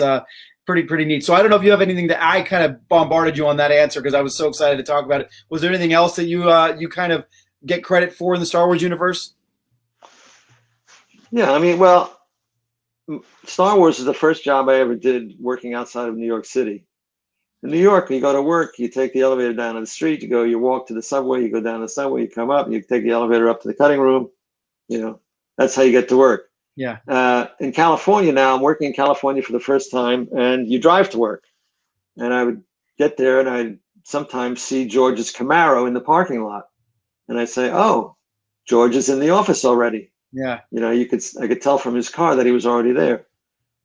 pretty neat. So I don't know if you have anything that I kind of bombarded you on that answer because I was so excited to talk about it. Was there anything else that you kind of get credit for in the Star Wars universe? Yeah, well, Star Wars is the first job I ever did working outside of New York City. In New York, you go to work, you take the elevator down to the street, you walk to the subway, you go down the subway, you come up, you take the elevator up to the cutting room. That's how you get to work. Yeah. In California now, I'm working in California for the first time, and you drive to work. And I would get there, and I'd sometimes see George's Camaro in the parking lot. And I'd say, oh, George is in the office already. Yeah. I could tell from his car that he was already there.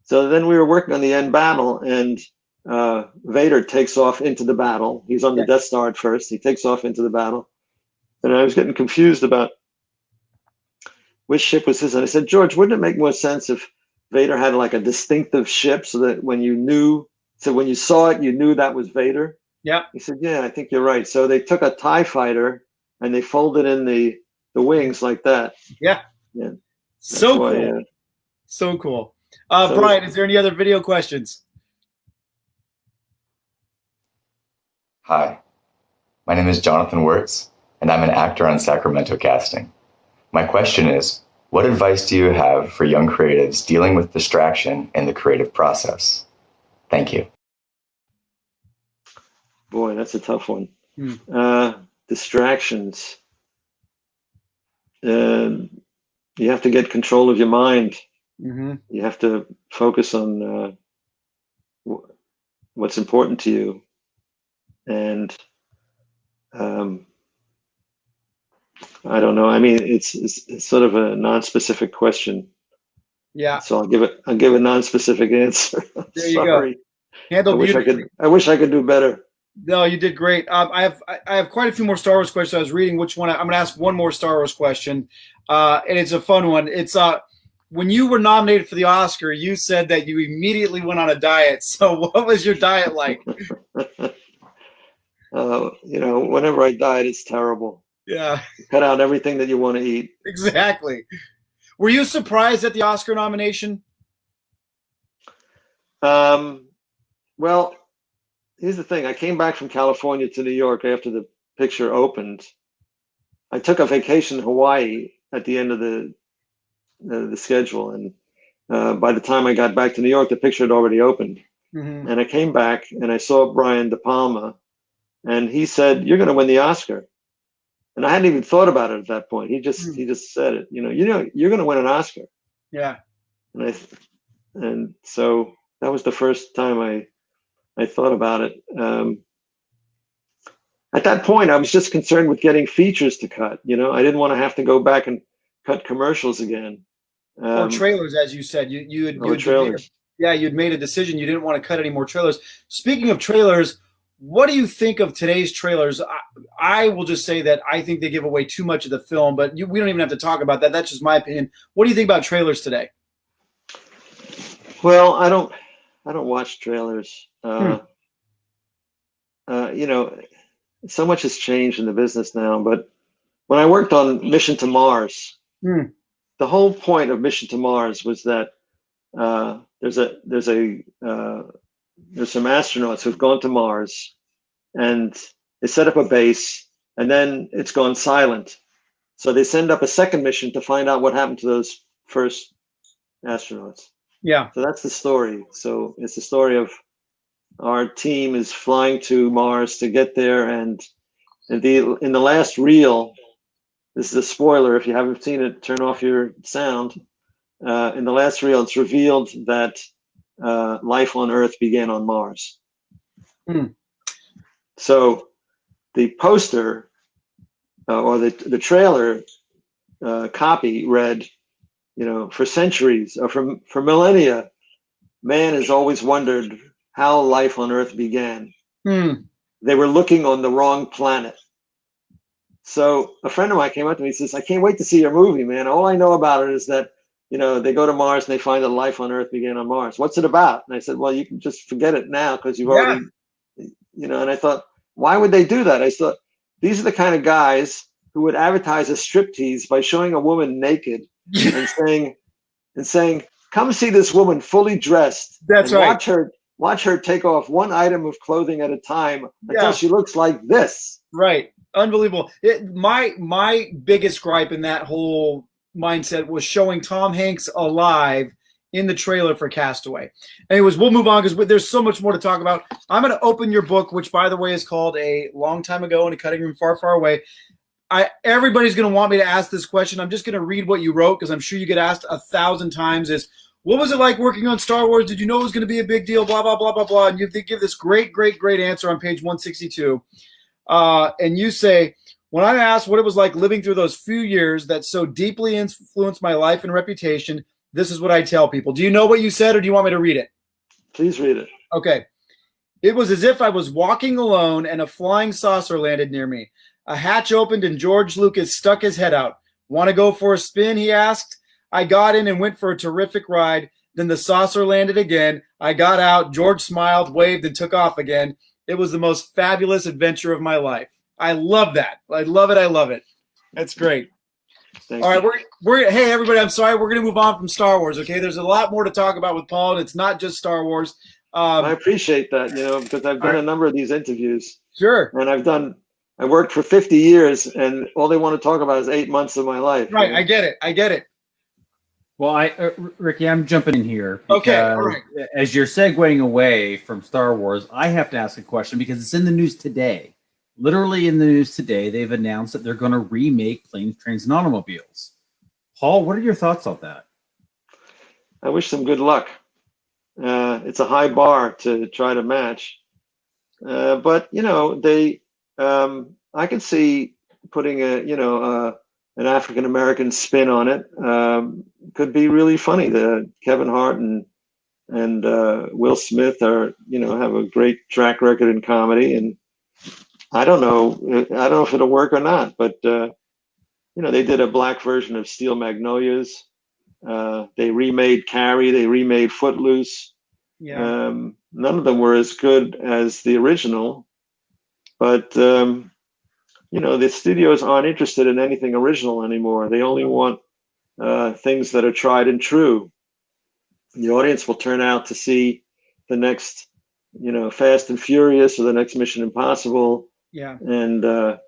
So then we were working on the end battle, and Vader takes off into the battle. He's on the Death Star at first. He takes off into the battle. And I was getting confused about which ship was his. And I said, George, wouldn't it make more sense if Vader had like a distinctive ship so that when you saw it, you knew that was Vader? Yeah. He said, yeah, I think you're right. So they took a TIE fighter and they folded in the wings like that. Yeah. Yeah. So cool. So cool. Brian, is there any other video questions? Hi, my name is Jonathan Wirtz, and I'm an actor on Sacramento Casting. My question is, what advice do you have for young creatives dealing with distraction in the creative process? Thank you. Boy, that's a tough one. Distractions. You have to get control of your mind. Mm-hmm. You have to focus on what's important to you. And I don't know. I mean, it's sort of a non-specific question. Yeah. So I'll give a non-specific answer. There you go. I wish I could do better. No, you did great. I have quite a few more Star Wars questions. I was reading which one. I'm going to ask one more Star Wars question, and it's a fun one. It's when you were nominated for the Oscar, you said that you immediately went on a diet. So what was your diet like? Whenever I diet, it's terrible. Yeah. You cut out everything that you want to eat. Exactly. Were you surprised at the Oscar nomination? Well, here's the thing. I came back from California to New York after the picture opened. I took a vacation in Hawaii at the end of the schedule, and by the time I got back to New York, the picture had already opened. Mm-hmm. And I came back and I saw Brian De Palma, and he said, "You're going to win the Oscar." And I hadn't even thought about it at that point. He just said it. You're going to win an Oscar. Yeah. And so that was the first time I thought about it. At that point, I was just concerned with getting features to cut. I didn't want to have to go back and cut commercials again. Or trailers, as you said. Trailers. You'd made a decision. You didn't want to cut any more trailers. Speaking of trailers, what do you think of today's trailers? I will just say that I think they give away too much of the film, but we don't even have to talk about that. That's just my opinion. What do you think about trailers today? Well, I don't watch trailers. So much has changed in the business now. But when I worked on Mission to Mars, the whole point of Mission to Mars was that there's some astronauts who've gone to Mars, and they set up a base, and then it's gone silent. So they send up a second mission to find out what happened to those first astronauts. Yeah. So that's the story. So it's the story of our team is flying to Mars to get there, and in the last reel, this is a spoiler. If you haven't seen it, turn off your sound. In the last reel, it's revealed that life on Earth began on Mars. So the poster or the trailer copy read, for centuries or for millennia, man has always wondered how life on Earth began. They were looking on the wrong planet. So a friend of mine came up to me and says, "I can't wait to see your movie, man. All I know about it is that they go to Mars and they find that life on Earth began on Mars. What's it about?" And I said, "Well, you can just forget it now because you've already, And I thought, why would they do that? I thought, these are the kind of guys who would advertise a striptease by showing a woman naked and saying, come see this woman fully dressed. That's and right. Watch her take off one item of clothing at a time until she looks like this." Right. Unbelievable. My biggest gripe in that whole mindset was showing Tom Hanks alive in the trailer for Castaway. Anyways, we'll move on because there's so much more to talk about. I'm going to open your book, which, by the way, is called A Long Time Ago in a Cutting Room Far, Far Away. Everybody's going to want me to ask this question. I'm just going to read what you wrote because I'm sure you get asked 1,000 times is, what was it like working on Star Wars? Did you know it was going to be a big deal? Blah, blah, blah, blah, blah. And you give this great, great, great answer on page 162. And you say, when I'm asked what it was like living through those few years that so deeply influenced my life and reputation, this is what I tell people. Do you know what you said, or do you want me to read it? Please read it. Okay. It was as if I was walking alone and a flying saucer landed near me. A hatch opened and George Lucas stuck his head out. Want to go for a spin, he asked. I got in and went for a terrific ride. Then the saucer landed again. I got out. George smiled, waved, and took off again. It was the most fabulous adventure of my life. I love that. I love it. I love it. That's great. Thank All right, you. hey everybody, I'm sorry, we're going to move on from Star Wars, okay? There's a lot more to talk about with Paul, and it's not just Star Wars. I appreciate that, because I've done a number of these interviews. Sure. And I worked for 50 years, and all they want to talk about is 8 months of my life. Right, I get it. Well, Ricky, I'm jumping in here. Okay, all right. As you're segueing away from Star Wars, I have to ask a question because it's in the news today. Literally in the news today, they've announced that they're going to remake Planes, Trains, and Automobiles. Paul, what are your thoughts on that? I wish them good luck. It's a high bar to try to match. But, I can see putting an African-American spin on it. Could be really funny. Kevin Hart and Will Smith have a great track record in comedy, and I don't know if it'll work or not, but they did a black version of Steel Magnolias. They remade Carrie. They remade Footloose. Yeah. None of them were as good as the original, but the studios aren't interested in anything original anymore. They only want things that are tried and true. The audience will turn out to see the next, Fast and Furious or the next Mission Impossible. Yeah. And, The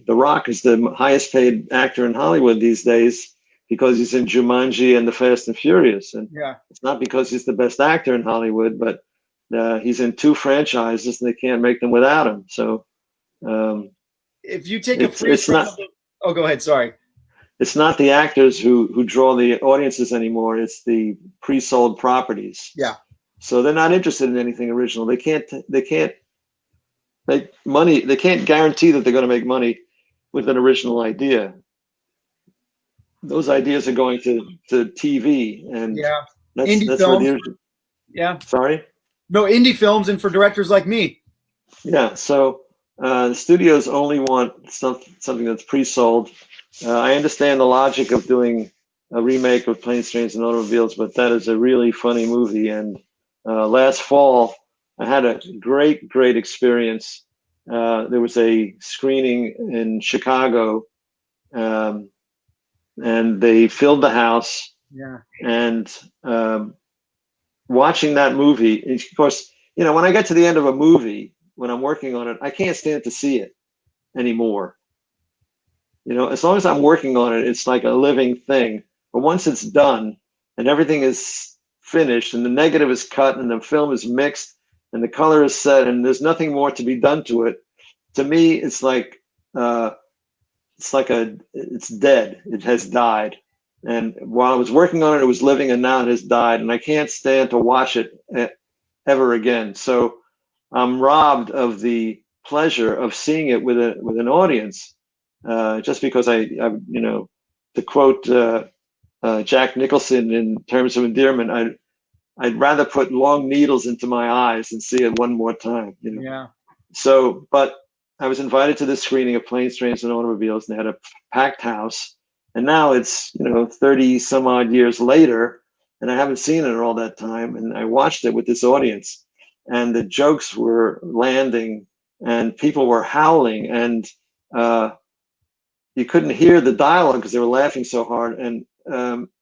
Rock is the highest paid actor in Hollywood these days because he's in Jumanji and the Fast and Furious. And it's not because he's the best actor in Hollywood, but he's in 2 franchises and they can't make them without him. So if you take go ahead. Sorry. It's not the actors who draw the audiences anymore. It's the pre-sold properties. Yeah. So they're not interested in anything original. They can't make money. They can't guarantee that they're going to make money with an original idea. Those ideas are going to TV, and that's where Sorry? No, indie films, and for directors like me. Yeah. So the studios only want something that's pre-sold. I understand the logic of doing a remake of Planes, Trains, and Automobiles, but that is a really funny movie. And last fall, I had a great, great experience. There was a screening in Chicago, and they filled the house. Yeah. And watching that movie, of course, when I get to the end of a movie, when I'm working on it, I can't stand to see it anymore. As long as I'm working on it, it's like a living thing. But once it's done and everything is finished and the negative is cut and the film is mixed and the color is set and there's nothing more to be done to it, to me, it's like it's dead. It has died. And while I was working on it, it was living, and now it has died. And I can't stand to watch it ever again. So I'm robbed of the pleasure of seeing it with an audience. Just because to quote Jack Nicholson in Terms of Endearment, I'd rather put long needles into my eyes and see it one more time. Yeah. So, but I was invited to this screening of Planes, Trains, and Automobiles, and they had a packed house. And now it's 30 some odd years later, and I haven't seen it all that time. And I watched it with this audience, and the jokes were landing, and people were howling, and you couldn't hear the dialogue because they were laughing so hard. And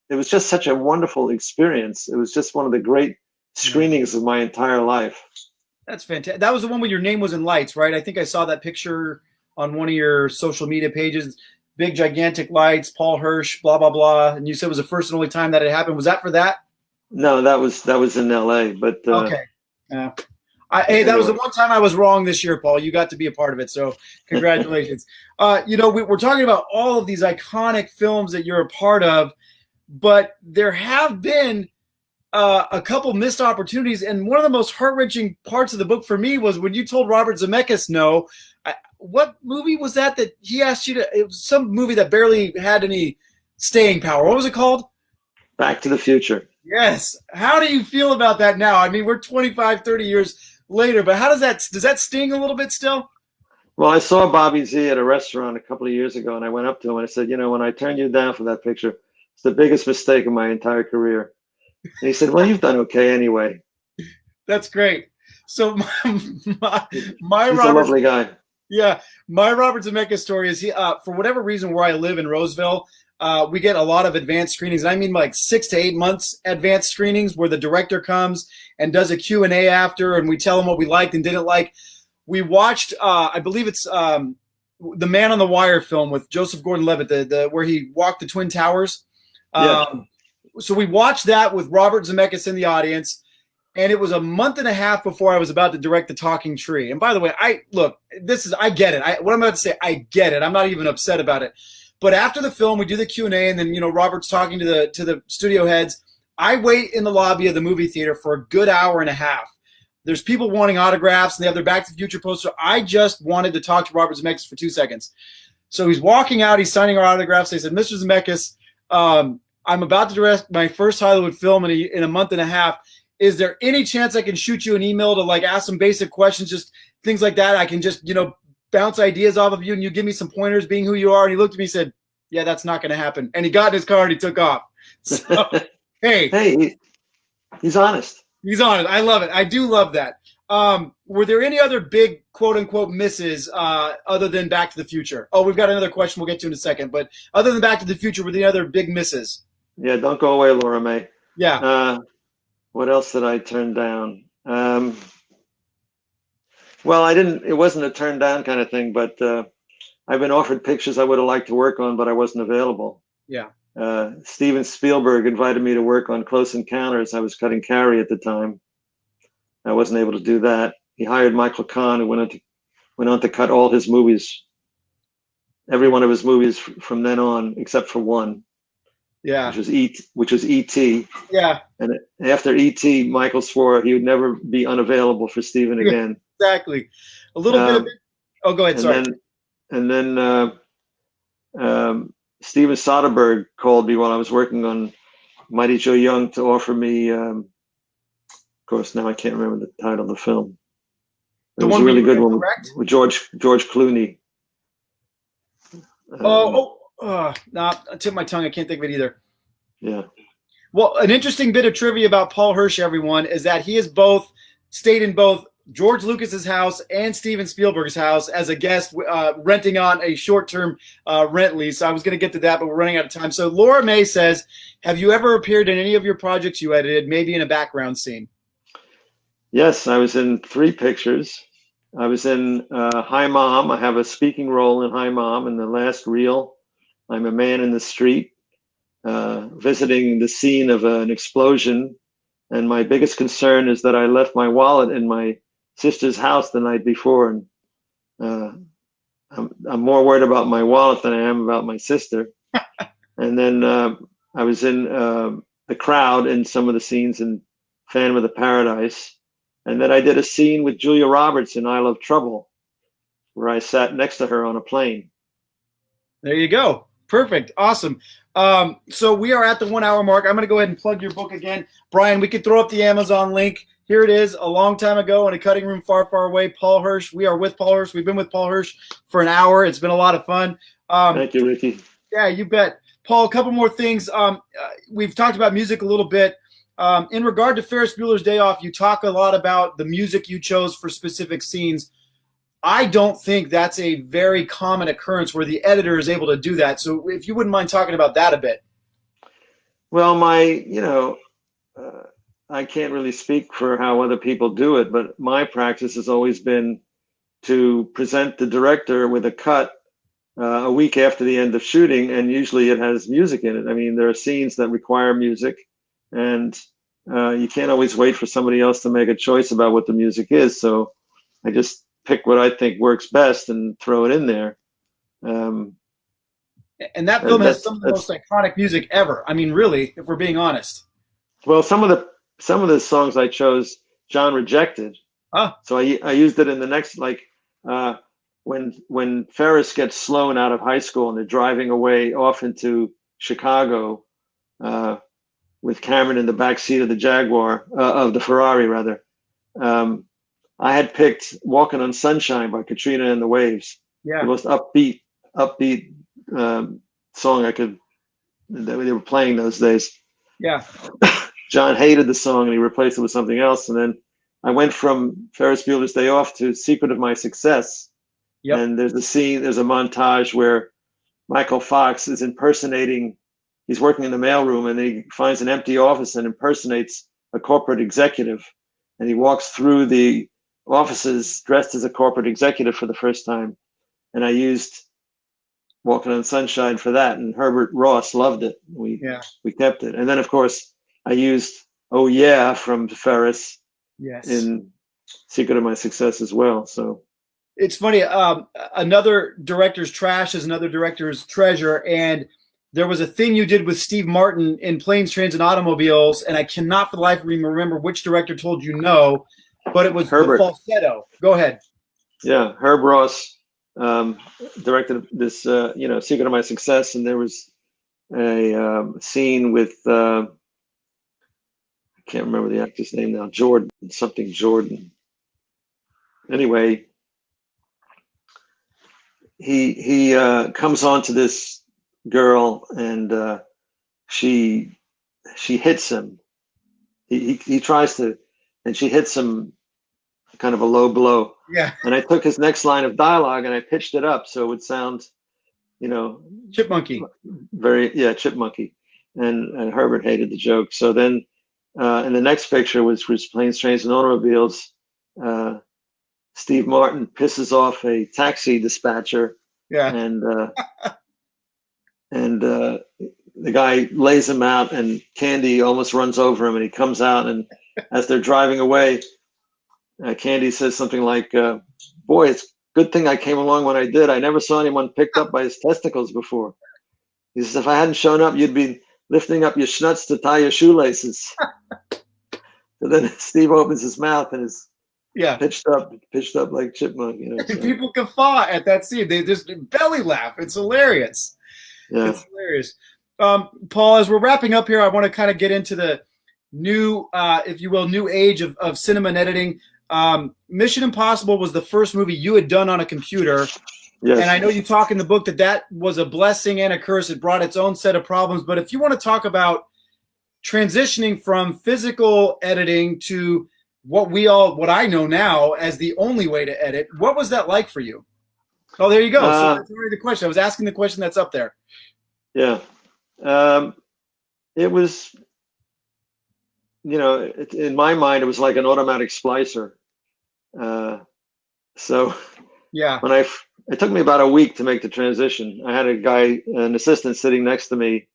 it was just such a wonderful experience. It was just one of the great screenings of my entire life. That's fantastic. That was the one where your name was in lights, right? I think I saw that picture on one of your social media pages. big gigantic lights, Paul Hirsch, blah blah blah, and you said it was the first and only time that it happened. Was that for that? No, that was in L.A. But Okay. Hey, that was the one time I was wrong this year, Paul. You got to be a part of it, so congratulations. We're talking about all of these iconic films that you're a part of, but there have been a couple missed opportunities, and one of the most heart-wrenching parts of the book for me was when you told Robert Zemeckis no. What movie was that he asked you to? It was some movie that barely had any staying power. What was it called? Back to the Future. Yes. How do you feel about that now? I mean, we're 25, 30 years later, but does that sting a little bit still? Well, I saw Bobby Z at a restaurant a couple of years ago, and I went up to him and I said, when I turned you down for that picture, it's the biggest mistake of my entire career. And he said, well, you've done okay anyway. That's great. So he's a lovely guy. Yeah, my Robert Zemeckis story is for whatever reason where I live in Roseville, we get a lot of advanced screenings. And I mean like 6 to 8 months advanced screenings where the director comes and does a Q&A after, and we tell him what we liked and didn't like. We watched, I believe it's the Man on the Wire film with Joseph Gordon-Levitt, the where he walked the Twin Towers. So we watched that with Robert Zemeckis in the audience, and it was a month and a half before I was about to direct The Talking Tree. And by the way, I get it. What I'm about to say, I get it. I'm not even upset about it. But after the film, we do the Q&A, and then Robert's talking to the studio heads. I wait in the lobby of the movie theater for a good hour and a half. There's people wanting autographs, and they have their Back to the Future poster. I just wanted to talk to Robert Zemeckis for 2 seconds. So he's walking out. He's signing our autographs. They said, Mr. Zemeckis, I'm about to direct my first Hollywood film in a month and a half. Is there any chance I can shoot you an email to ask some basic questions, just things like that? I can just, bounce ideas off of you and you give me some pointers being who you are. And he looked at me and said, yeah, that's not going to happen. And he got in his car and he took off. So, hey, he's honest. He's honest. I love it. I do love that. Were there any other big quote unquote misses other than Back to the Future? Oh, we've got another question we'll get to in a second, but other than Back to the Future, were there any other big misses? Yeah. Don't go away, Laura May. Yeah. What else did I turn down? Well, it wasn't a turn down kind of thing, but I've been offered pictures I would have liked to work on, but I wasn't available. Yeah. Steven Spielberg invited me to work on Close Encounters. I was cutting Carrie at the time. I wasn't able to do that. He hired Michael Kahn, who went on to cut all his movies, every one of his movies from then on, except for one. Yeah. Which was E.T. Yeah. And after E.T., Michael swore he would never be unavailable for Steven again. Exactly. A little bit of it. Oh, go ahead. Sorry. And then Steven Soderbergh called me while I was working on Mighty Joe Young to offer me, of course, now I can't remember the title of the film. It was a really good one with George Clooney. No, I tipped my tongue. I can't think of it either. Yeah. Well, an interesting bit of trivia about Paul Hirsch, everyone, is that he has stayed in both George Lucas's house and Steven Spielberg's house as a guest, renting on a short-term rent lease. I was going to get to that, but we're running out of time. So Laura May says, have you ever appeared in any of your projects you edited, maybe in a background scene? Yes, I was in 3 pictures. I was in Hi Mom. I have a speaking role in Hi Mom. In the last reel, I'm a man in the street visiting the scene of an explosion. And my biggest concern is that I left my wallet in my sister's house the night before. And I'm more worried about my wallet than I am about my sister. And then I was in the crowd in some of the scenes in Phantom of the Paradise. And then I did a scene with Julia Roberts in I Love Trouble, where I sat next to her on a plane. There you go. Perfect. Awesome. So we are at the 1 hour mark. I'm going to go ahead and plug your book again. Brian, we could throw up the Amazon link. Here it is, a long time ago in a cutting room far, far away. Paul Hirsch. We are with Paul Hirsch. We've been with Paul Hirsch for an hour. It's been a lot of fun. Thank you, Ricky. Yeah, you bet. Paul, a couple more things. We've talked about music a little bit. In regard to Ferris Bueller's Day Off, you talk a lot about the music you chose for specific scenes. I don't think that's a very common occurrence where the editor is able to do that. So if you wouldn't mind talking about that a bit. Well, I can't really speak for how other people do it, but my practice has always been to present the director with a cut a week after the end of shooting, and usually it has music in it. I mean, there are scenes that require music, and you can't always wait for somebody else to make a choice about what the music is. So I just pick what I think works best and throw it in there. And that film has some of the most iconic music ever. I mean, really, if we're being honest. Well, some of the songs I chose, John rejected. So I used it in the next, like when Ferris gets Sloan out of high school and they're driving away off into Chicago with Cameron in the back seat of the Jaguar, of the Ferrari rather. I had picked "Walking on Sunshine" by Katrina and the Waves. Yeah. The most upbeat song that they were playing those days. Yeah. John hated the song and he replaced it with something else. And then I went from Ferris Bueller's Day Off to Secret of My Success. Yep. And there's a montage where Michael Fox is impersonating, he's working in the mailroom and he finds an empty office and impersonates a corporate executive. And he walks through the offices dressed as a corporate executive for the first time. And I used Walking on Sunshine for that. And Herbert Ross loved it. We kept it. And then, of course, I used "Oh Yeah" from Ferris in Secret of My Success as well. So it's funny. Another director's trash is another director's treasure. And there was a thing you did with Steve Martin in Planes, Trains, and Automobiles, and I cannot for the life of me remember which director told you no, but it was Herbert. The falsetto. Go ahead. Yeah, Herb Ross directed this, Secret of My Success, and there was a scene with I can't remember the actor's name now. Jordan. Anyway, he comes on to this girl and she hits him. He tries to, and she hits him kind of a low blow. Yeah. And I took his next line of dialogue and I pitched it up so it would sound, chipmunky. Chipmunky. And Herbert hated the joke. So then in the next picture, which was Planes, Trains, and Automobiles, Steve Martin pisses off a taxi dispatcher. Yeah. And the guy lays him out, and Candy almost runs over him, and he comes out, and as they're driving away, Candy says something like, "Boy, it's a good thing I came along when I did. I never saw anyone picked up by his testicles before." He says, "If I hadn't shown up, you'd be lifting up your schnutz to tie your shoelaces." And then Steve opens his mouth and is pitched up like chipmunk. So. People guffaw at that scene. They just belly laugh. It's hilarious. Yeah. It's hilarious. Paul, as we're wrapping up here, I want to kind of get into the new, if you will, new age of cinema and editing. Mission Impossible was the first movie you had done on a computer. Yes. And I know you talk in the book that was a blessing and a curse. It brought its own set of problems. But if you want to talk about transitioning from physical editing to what I know now as the only way to edit, what was that like for you? Oh, there you go. So that's already the question. I was asking the question that's up there. Yeah. It was, in my mind, it was like an automatic splicer. So yeah, when it took me about a week to make the transition. I had an assistant sitting next to me,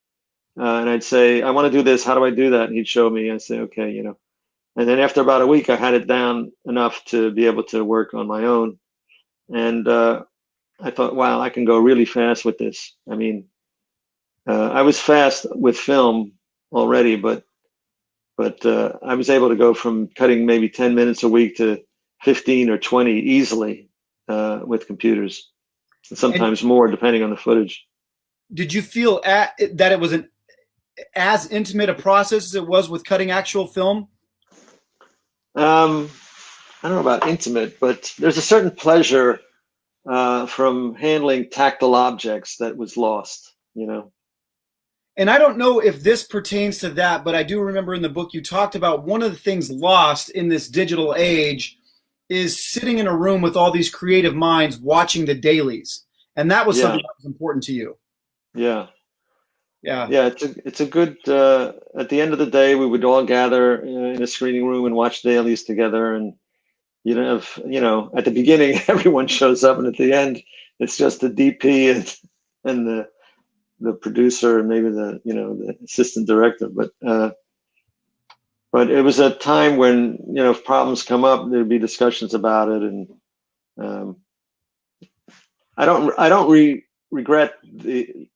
and I'd say, "I want to do this. How do I do that?" And he'd show me. I'd say, "Okay, And then after about a week, I had it down enough to be able to work on my own. And I thought, wow, I can go really fast with this. I mean, I was fast with film already, but I was able to go from cutting maybe 10 minutes a week to 15 or 20 easily with computers, and sometimes more depending on the footage. Did you feel that it was as intimate a process as it was with cutting actual film? I don't know about intimate, but there's a certain pleasure from handling tactile objects that was lost, And I don't know if this pertains to that, but I do remember in the book you talked about one of the things lost in this digital age is sitting in a room with all these creative minds watching the dailies. And that was something that was important to you. Yeah. It's a good, at the end of the day, we would all gather in a screening room and watch dailies together. And at the beginning, everyone shows up, and at the end, it's just the DP and the producer and maybe the assistant director. But it was a time when, if problems come up, there'd be discussions about it. And I don't regret the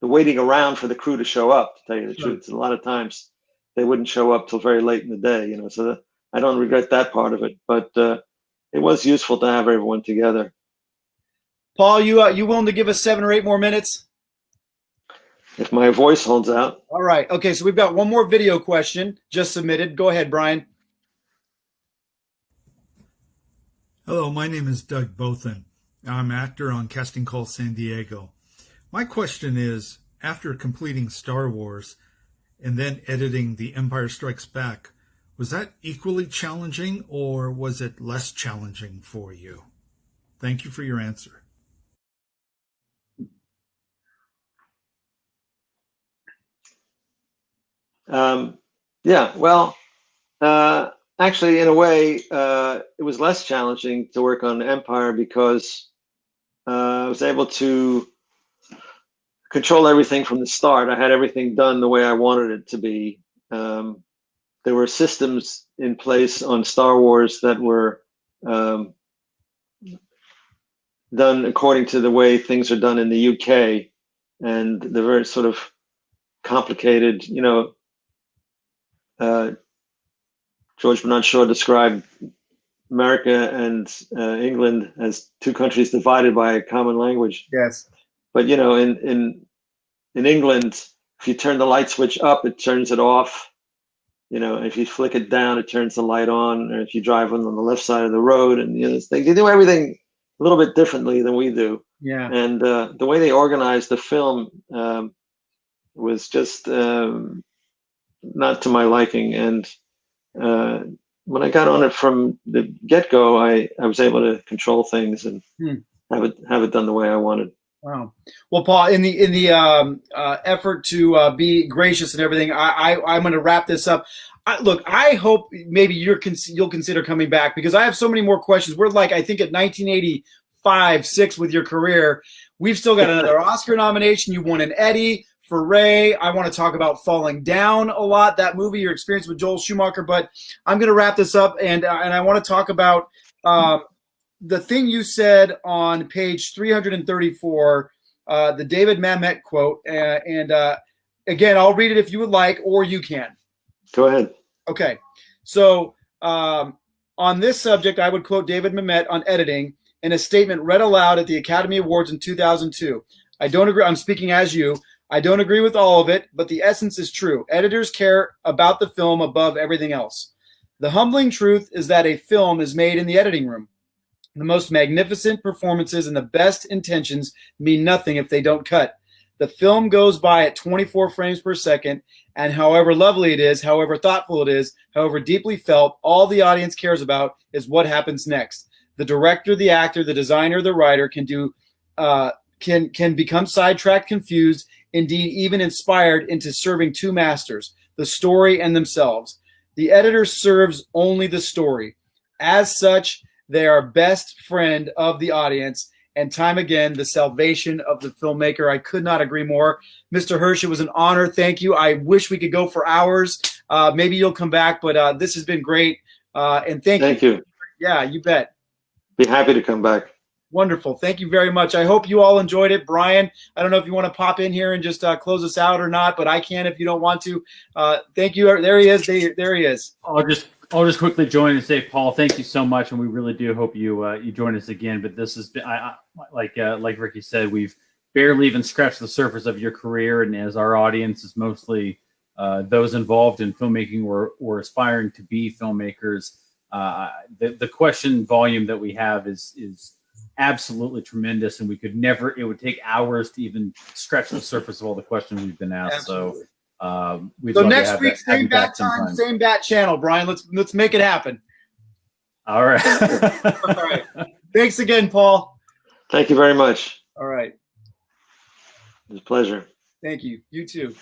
waiting around for the crew to show up, to tell you the truth. A lot of times they wouldn't show up till very late in the day, so I don't regret that part of it. But it was useful to have everyone together. Paul, you willing to give us 7 or 8 more minutes? If my voice holds out. All right. Okay, so we've got one more video question just submitted. Go ahead, Brian. Hello, my name is Doug Bothan. I'm an actor on Casting Call San Diego. My question is, after completing Star Wars and then editing The Empire Strikes Back, was that equally challenging or was it less challenging for you? Thank you for your answer. Actually, in a way, it was less challenging to work on Empire because I was able to control everything from the start. I had everything done the way I wanted it to be. There were systems in place on Star Wars that were done according to the way things are done in the UK, and they're very sort of complicated. George Bernard Shaw described America and England as 2 countries divided by a common language. Yes. But in England, if you turn the light switch up, it turns it off. If you flick it down, it turns the light on. Or if you drive on the left side of the road, and they do everything a little bit differently than we do. Yeah. And the way they organized the film was just not to my liking. And when I got on it from the get-go, I was able to control things and have it done the way I wanted. Wow. Well, Paul, in the effort to be gracious and everything, I'm going to wrap this up. Look, I hope maybe you'll consider coming back, because I have so many more questions. We're I think at 1985-6 with your career. We've still got another Oscar nomination. You won an Eddie for Ray. I want to talk about Falling Down a lot, that movie, your experience with Joel Schumacher. But I'm going to wrap this up, and I want to talk about the thing you said on page 334, the David Mamet quote. And again, I'll read it if you would like, or you can. Go ahead. Okay. So on this subject, I would quote David Mamet on editing in a statement read aloud at the Academy Awards in 2002. I don't agree. I'm speaking as you. I don't agree with all of it, but the essence is true. Editors care about the film above everything else. The humbling truth is that a film is made in the editing room. The most magnificent performances and the best intentions mean nothing if they don't cut. The film goes by at 24 frames per second, and however lovely it is, however thoughtful it is, however deeply felt, all the audience cares about is what happens next. The director, the actor, the designer, the writer can become sidetracked, confused, indeed even inspired into serving 2 masters, the story and themselves. The editor serves only the story. As such, they are best friend of the audience, and time again, the salvation of the filmmaker. I could not agree more. Mr. Hirsch, it was an honor. Thank you. I wish we could go for hours. Maybe you'll come back, but this has been great. And thank you. Yeah, you bet. Be happy to come back. Wonderful. Thank you very much. I hope you all enjoyed it. Brian, I don't know if you want to pop in here and just close us out or not, but I can if you don't want to. Thank you. There he is. There he is. I'll just quickly join and say, Paul, thank you so much, and we really do hope you join us again. But this has been, like Ricky said, we've barely even scratched the surface of your career, and as our audience is mostly those involved in filmmaking or aspiring to be filmmakers, the question volume that we have is absolutely tremendous, and it would take hours to even scratch the surface of all the questions we've been asked. Absolutely. So next week, same bat time, same bat channel, Brian. Let's make it happen. All right. All right. Thanks again, Paul. Thank you very much. All right. It was a pleasure. Thank you. You too.